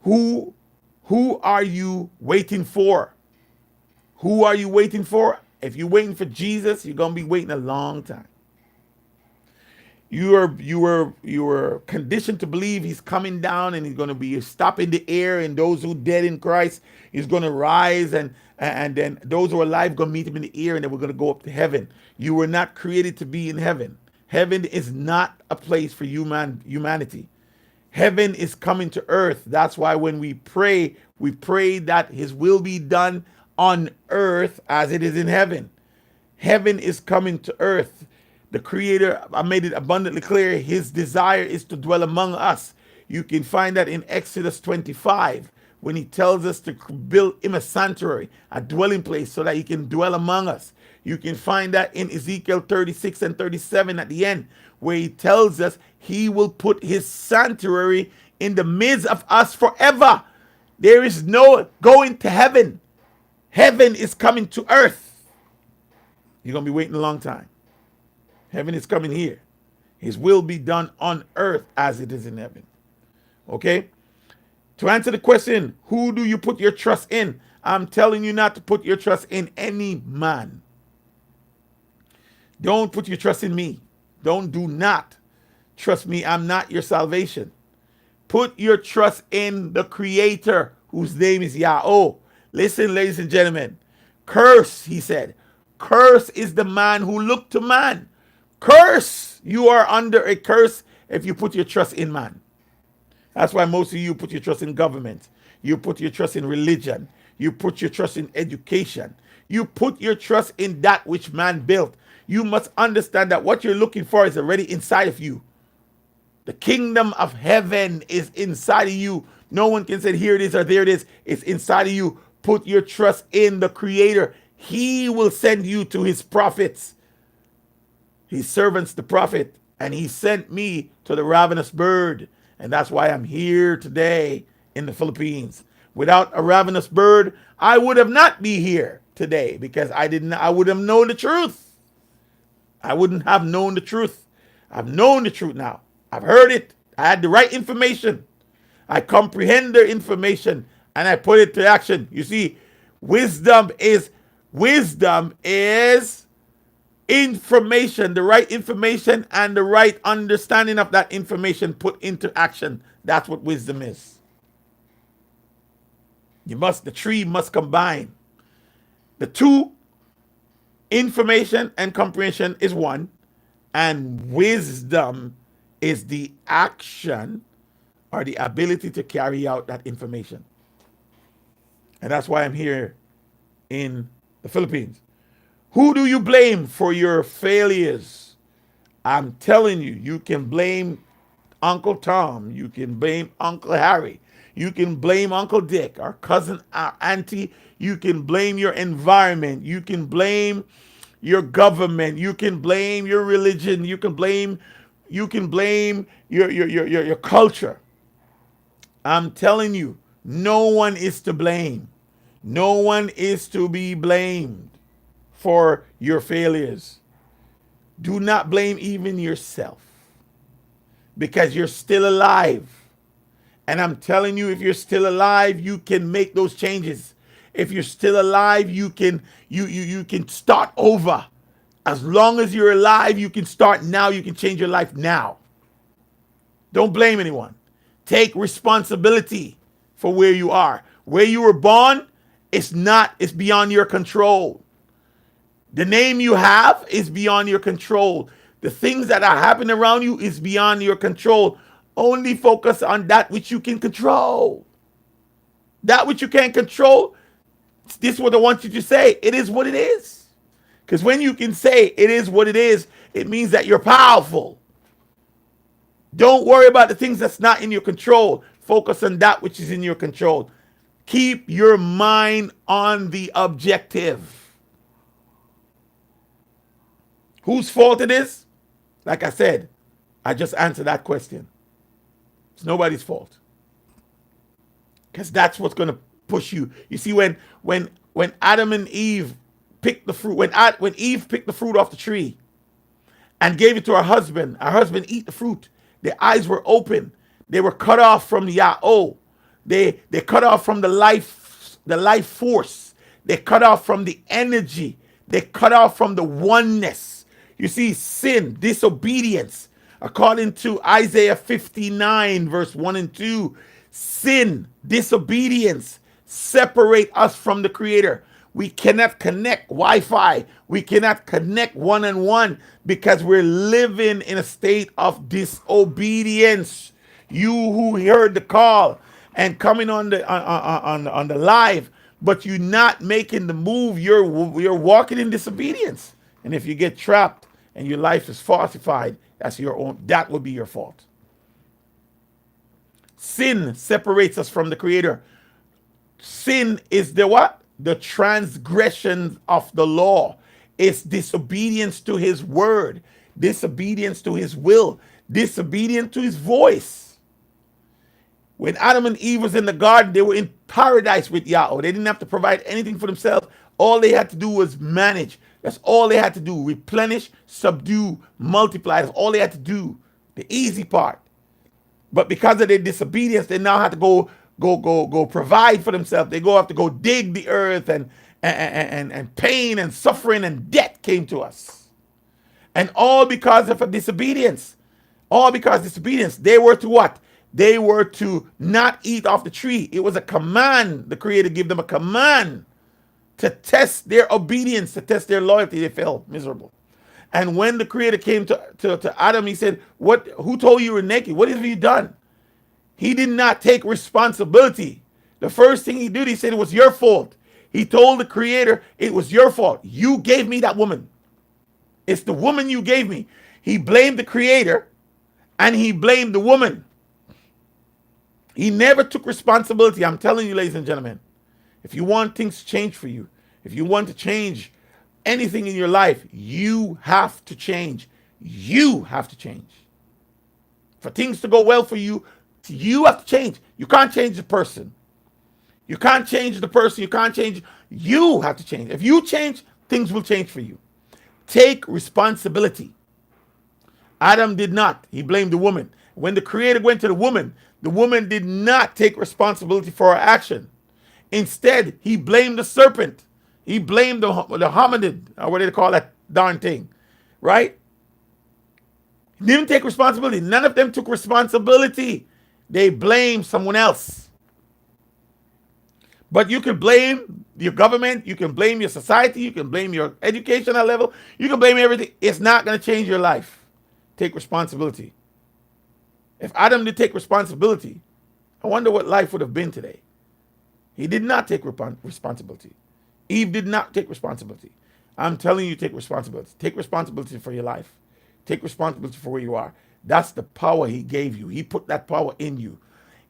Who are you waiting for? Who are you waiting for? If you're waiting for Jesus, you're going to be waiting a long time. You were conditioned to believe He's coming down, and He's going to be stopping the air, and those who dead in Christ, He's going to rise, and then those who are alive going to meet Him in the air, and then we're going to go up to heaven. You were not created to be in heaven. Heaven is not a place for humanity. Heaven is coming to earth. That's why when we pray that His will be done on earth as it is in heaven. Heaven is coming to earth. The Creator, I made it abundantly clear, His desire is to dwell among us. You can find that in Exodus 25, when He tells us to build Him a sanctuary, a dwelling place, so that He can dwell among us. You can find that in Ezekiel 36 and 37 at the end, where He tells us He will put His sanctuary in the midst of us forever. There is no going to heaven. Heaven is coming to earth. You're going to be waiting a long time. Heaven is coming here. His will be done on earth as it is in heaven. Okay? To answer the question, who do you put your trust in? I'm telling you not to put your trust in any man. Don't put your trust in me. Do not trust me. I'm not your salvation. Put your trust in the Creator, whose name is Yahweh. Listen, ladies and gentlemen. Curse, He said. Curse is the man who looked to man. Curse! You are under a curse if you put your trust in man. That's why most of you put your trust in government. You put your trust in religion. You put your trust in education. You put your trust in that which man built. You must understand that what you're looking for is already inside of you. The kingdom of heaven is inside of you. No one can say, here it is or there it is. It's inside of you. Put your trust in the Creator. He will send you to His prophets. His servants, the prophet, and He sent me to the ravenous bird. And that's why I'm here today in the Philippines. Without a ravenous bird, I would have not be here today, because I would have known the truth. I wouldn't have known the truth. I've known the truth now. I've heard it. I had the right information. I comprehend the information and I put it to action. You see, wisdom is information, the right information and the right understanding of that information put into action. That's what wisdom is. The tree must combine. The two, information and comprehension, is one, and wisdom is the action or the ability to carry out that information. And that's why I'm here in the Philippines. Who do you blame for your failures? I'm telling you, you can blame Uncle Tom. You can blame Uncle Harry. You can blame Uncle Dick, our cousin, our auntie. You can blame your environment. You can blame your government. You can blame your religion. You can blame your culture. I'm telling you, no one is to blame. No one is to be blamed for your failures. Do not blame even yourself because you're still alive. And I'm telling you, if you're still alive, you can make those changes. If you're still alive, you can start over. As long as you're alive, you can start now. You can change your life now. Don't blame anyone. Take responsibility for where you are. Where you were born, it's beyond your control. The name you have is beyond your control. The things that are happening around you is beyond your control. Only focus on that which you can control. That which you can't control, this is what I want you to say. It is what it is. Because when you can say it is what it is, it means that you're powerful. Don't worry about the things that's not in your control. Focus on that which is in your control. Keep your mind on the objective. Whose fault it is? Like I said, I just answered that question. It's nobody's fault. Because that's what's going to push you. You see, when Adam and Eve picked the fruit, when Eve picked the fruit off the tree and gave it to her husband eat the fruit. Their eyes were open. They were cut off from the Yahweh. They cut off from the life force. They cut off from the energy. They cut off from the oneness. You see, sin, disobedience, according to Isaiah 59, verse 1 and 2, sin, disobedience separate us from the Creator. We cannot connect Wi-Fi. We cannot connect one-on-one because we're living in a state of disobedience. You who heard the call and coming on the live, but you're not making the move, you're walking in disobedience. And if you get trapped and your life is falsified, that will be your fault. Sin separates us from the Creator. Sin is the what? The transgression of the law. It's disobedience to His word, disobedience to His will, disobedience to His voice. When Adam and Eve was in the garden, they were in paradise with Yahweh. They didn't have to provide anything for themselves. All they had to do was manage. That's all they had to do. Replenish, subdue, multiply. That's all they had to do. The easy part. But because of their disobedience, they now have to go provide for themselves. They have to go dig the earth, and pain and suffering and death came to us. And all because of a disobedience. All because of disobedience. They were to what? They were to not eat off the tree. It was a command. The Creator gave them a command to test their obedience, to test their loyalty. They fell miserable. And when the Creator came to Adam, He said, who told you were naked? What have you done? He did not take responsibility. The first thing He did, He said it was your fault. He told the Creator, it was your fault. You gave me that woman. It's the woman you gave me. He blamed the Creator and He blamed the woman. He never took responsibility. I'm telling you, ladies and gentlemen, if you want things to change for you, if you want to change anything in your life, you have to change. You have to change. For things to go well for you, you have to change. You can't change the person. You can't change the person. You can't change. You have to change. If you change, things will change for you. Take responsibility. Adam did not. He blamed the woman. When the Creator went to the woman did not take responsibility for her action. Instead, He blamed the serpent. He blamed the hominid, or what do they call that darn thing, right? He didn't take responsibility. None of them took responsibility. They blamed someone else. But you can blame your government, you can blame your society, you can blame your educational level, you can blame everything. It's not going to change your life. Take responsibility. If Adam did take responsibility, I wonder what life would have been today. He did not take responsibility. Eve did not take responsibility. I'm telling you, take responsibility. Take responsibility for your life. Take responsibility for where you are. That's the power He gave you. He put that power in you.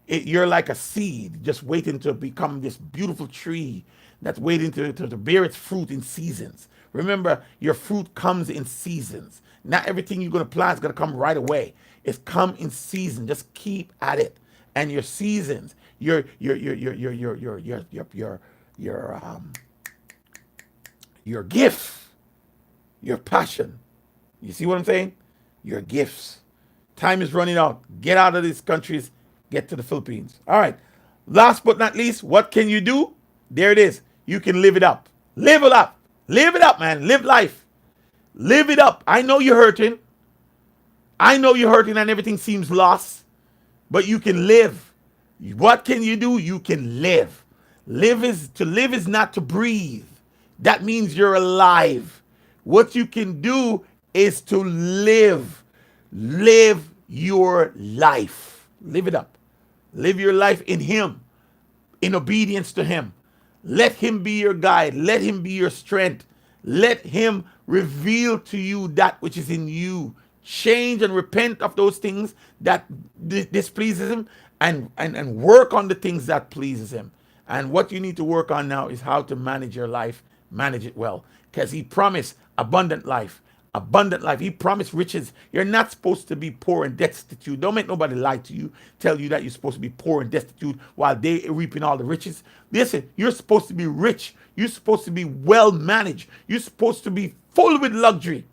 You're like a seed just waiting to become this beautiful tree that's waiting to bear its fruit in seasons. Remember, your fruit comes in seasons. Not everything you're going to plant is going to come right away. It's come in season. Just keep at it. And your seasons, your your your gift, your passion. You see what I'm saying? Your gifts. Time is running out. Get out of these countries. Get to the Philippines. All right. Last but not least, what can you do? There it is. You can live it up. Live it up. Live it up, man. Live life. Live it up. I know you're hurting. I know you're hurting and everything seems lost, but you can live. What can you do? You can live. Live is not to breathe. That means you're alive. What you can do is to live. Live your life. Live it up. Live your life in Him, in obedience to Him. Let Him be your guide. Let Him be your strength. Let Him reveal to you that which is in you. Change and repent of those things that displeases Him, and work on the things that pleases Him. And what you need to work on now is how to manage your life, manage it well. Because He promised abundant life. Abundant life. He promised riches. You're not supposed to be poor and destitute. Don't make nobody lie to you, tell you that you're supposed to be poor and destitute while they reaping all the riches. Listen, you're supposed to be rich. You're supposed to be well managed. You're supposed to be full with luxury.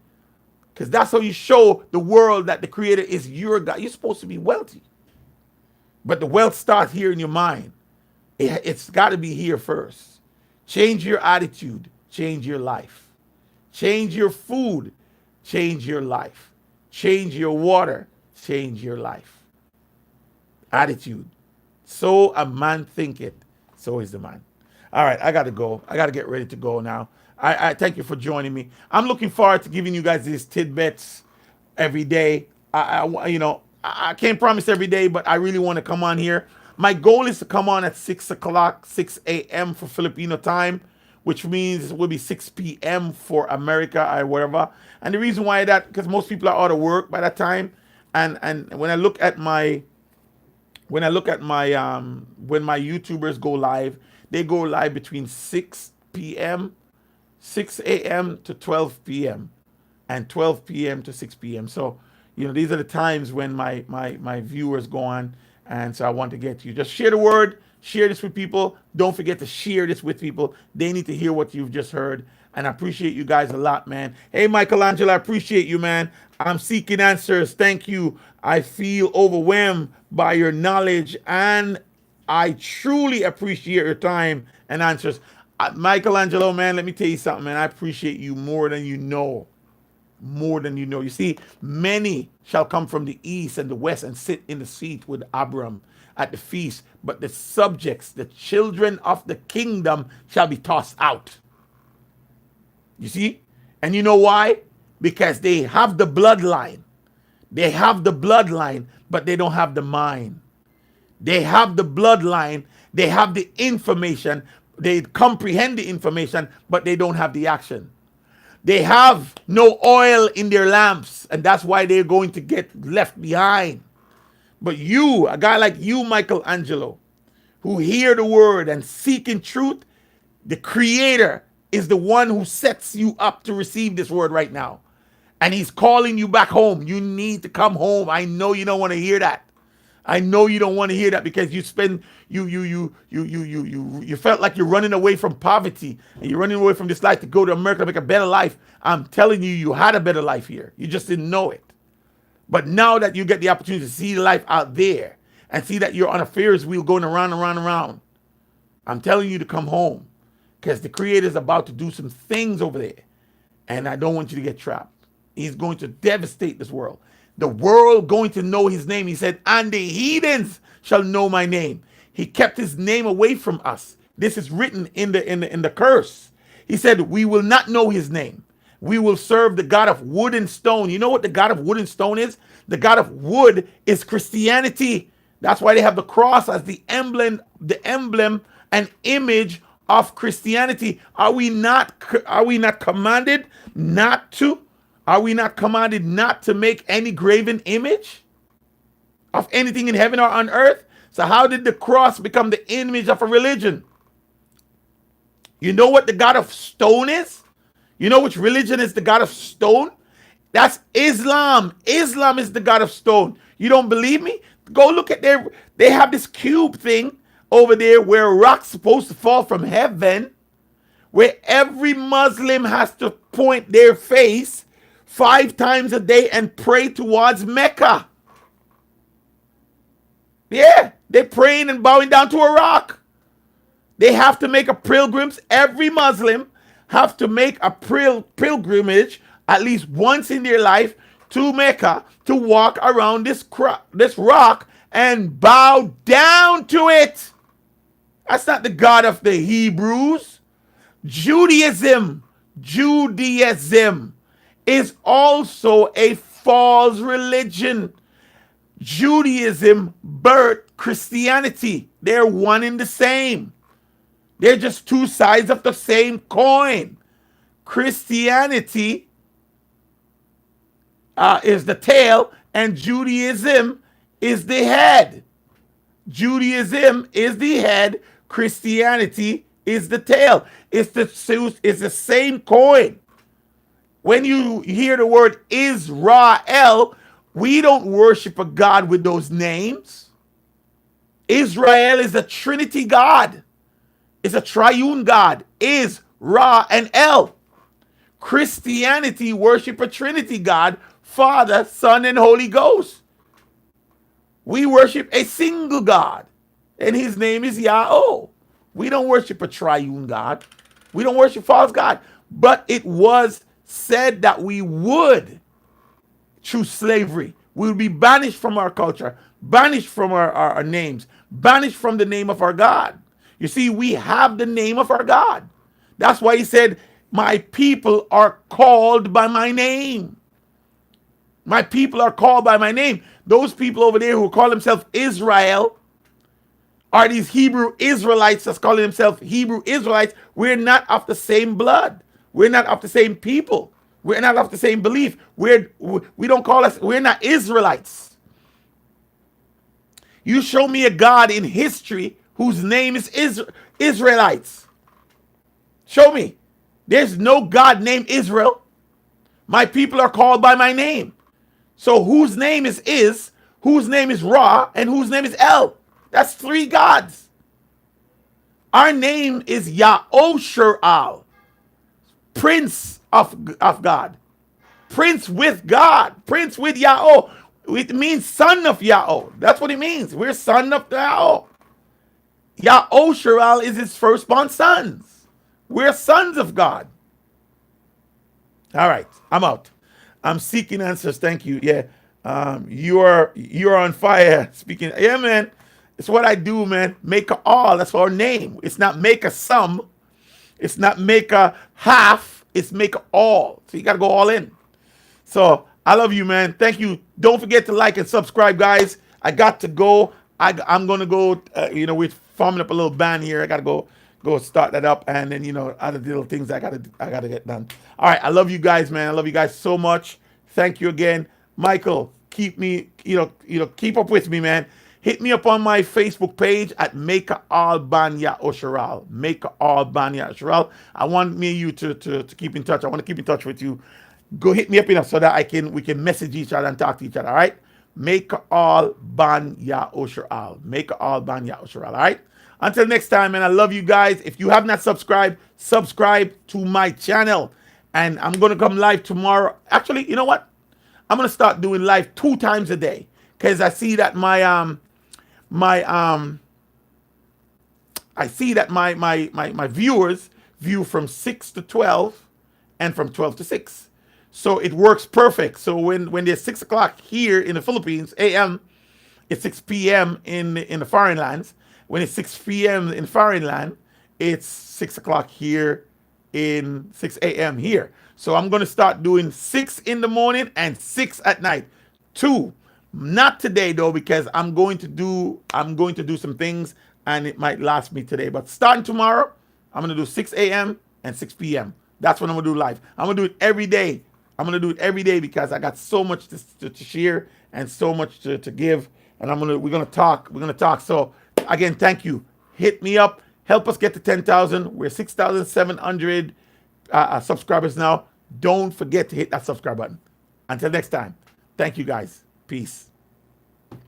Because that's how you show the world that the Creator is your God. You're supposed to be wealthy. But the wealth starts here in your mind. It's got to be here first. Change your attitude. Change your life. Change your food. Change your life. Change your water. Change your life. Attitude. So a man thinketh, so is the man. All right, I got to go. I got to get ready to go now. I thank you for joining me. I'm looking forward to giving you guys these tidbits every day. I can't promise every day, but I really want to come on here. My goal is to come on at 6 o'clock, 6 a.m. for Filipino time, which means it will be 6 p.m. for America or wherever. And the reason why that, because most people are out of work by that time. And when I look at my when my YouTubers go live, they go live between 6 p.m., 6 a.m. to 12 p.m. and 12 p.m. to 6 p.m. So, these are the times when my viewers go on. And so I want to get to you. Just share the word. Share this with people. Don't forget to share this with people. They need to hear what you've just heard. And I appreciate you guys a lot, man. Hey, Michelangelo, I appreciate you, man. I'm seeking answers. Thank you. I feel overwhelmed by your knowledge, and I truly appreciate your time and answers. Michelangelo, man, let me tell you something, man. I appreciate you more than you know. More than you know. You see, many shall come from the east and the west and sit in the seat with Abram at the feast, but the subjects, the children of the kingdom, shall be tossed out. You see? And you know why? Because they have the bloodline. They have the bloodline, but they don't have the mind. They have the bloodline. They have the information. They comprehend the information, but they don't have the action. They have no oil in their lamps, and that's why they're going to get left behind. But you, a guy like you, Michelangelo, who hear the word and seek in truth, the Creator is the one who sets you up to receive this word right now. And He's calling you back home. You need to come home. I know you don't want to hear that. I know you don't want to hear that because you felt like you're running away from poverty and you're running away from this life to go to America to make a better life. I'm telling you, you had a better life here. You just didn't know it. But now that you get the opportunity to see the life out there and see that you're on a Ferris wheel going around and around and around, I'm telling you to come home because the Creator is about to do some things over there. And I don't want you to get trapped. He's going to devastate this world. The world going to know His name. He said, and the heathens shall know my name. He kept His name away from us. This is written in the curse. He said, we will not know His name. We will serve the God of wood and stone. You know what the God of wood and stone is? The God of wood is Christianity. That's why they have the cross as the emblem and image of Christianity. Are we not commanded not to? Are we not commanded not to make any graven image of anything in heaven or on earth? So how did the cross become the image of a religion? You know what the God of stone is? You know which religion is the God of stone? That's Islam. Islam is the God of stone. You don't believe me? Go look at they have this cube thing over there where rocks supposed to fall from heaven, where every Muslim has to point their face 5 times a day and pray towards Mecca. Yeah, they're praying and bowing down to a rock. They have to make a pilgrimage. Every Muslim have to make a pilgrimage at least once in their life to Mecca to walk around this rock and bow down to it. That's not the God of the Hebrews. Judaism is also a false religion. Judaism birthed Christianity. They're one and the same. They're just two sides of the same coin. Christianity is the tail, and Judaism is the head. Judaism is the head. Christianity is the tail. It's the same coin. When you hear the word Israel, we don't worship a God with those names. Israel is a Trinity God. It's a triune God. Is, Ra, and El. Christianity worship a Trinity God, Father, Son, and Holy Ghost. We worship a single God, and his name is Yahweh. We don't worship a triune God. We don't worship false God. But it was said that we would choose slavery. We would be banished from our culture, banished from our names, banished from the name of our God. You see, we have the name of our God. That's why he said, my people are called by my name. My people are called by my name. Those people over there who call themselves Israel are these Hebrew Israelites that's calling themselves Hebrew Israelites. We're not of the same blood. We're not of the same people. We're not of the same belief. We don't call us, we're not Israelites. You show me a God in history whose name is Israelites. Show me. There's no God named Israel. My people are called by my name. So whose name is, whose name is Ra, and whose name is El? That's 3 gods. Our name is Yahoshural, Prince of God. Prince with God. Prince with Yahweh. It means son of Yahweh. That's what it means. We're son of Yahweh. Yahoshural is his firstborn sons. We're sons of God. All right, I'm out. I'm seeking answers. Thank you. Yeah, you're on fire. Speaking. Yeah, man. It's what I do, man. Make a all. That's our name. It's not make a sum. It's not make a half. It's make a all. So you got to go all in. So I love you, man. Thank you. Don't forget to like and subscribe, guys. I got to go. I'm going to go, we're forming up a little band here. I got to go start that up. And then, other little things I got to get done. All right. I love you guys, man. I love you guys so much. Thank you again. Michael, keep me, keep up with me, man. Hit me up on my Facebook page at Make Albania Osharal. Make Albania Osharal. I want me and you to keep in touch. I want to keep in touch with you. Go hit me up enough so that we can message each other and talk to each other. All right. Make Albania Osharal. Make Albania Osharal. All right. Until next time, man. I love you guys. If you have not subscribed, subscribe to my channel. And I'm gonna come live tomorrow. Actually, you know what? I'm gonna start doing live 2 times a day because I see that my viewers view from 6 to 12 and from 12 to 6. So it works perfect. So when there's 6 o'clock here in the Philippines, AM, it's 6 p.m. in the foreign lands. When it's 6 p.m. in foreign land, it's 6 o'clock here in 6 a.m. here. So I'm going to start doing 6 in the morning and 6 at night. 2. Not today though, because I'm going to do some things and it might last me today. But starting tomorrow, I'm going to do 6 a.m. and 6 p.m. That's when I'm going to do live. I'm going to do it every day. I'm going to do it every day because I got so much to share and so much to give. And we're going to talk. So again, thank you. Hit me up. Help us get to 10,000. We're 6,700 subscribers now. Don't forget to hit that subscribe button. Until next time, thank you guys. Peace.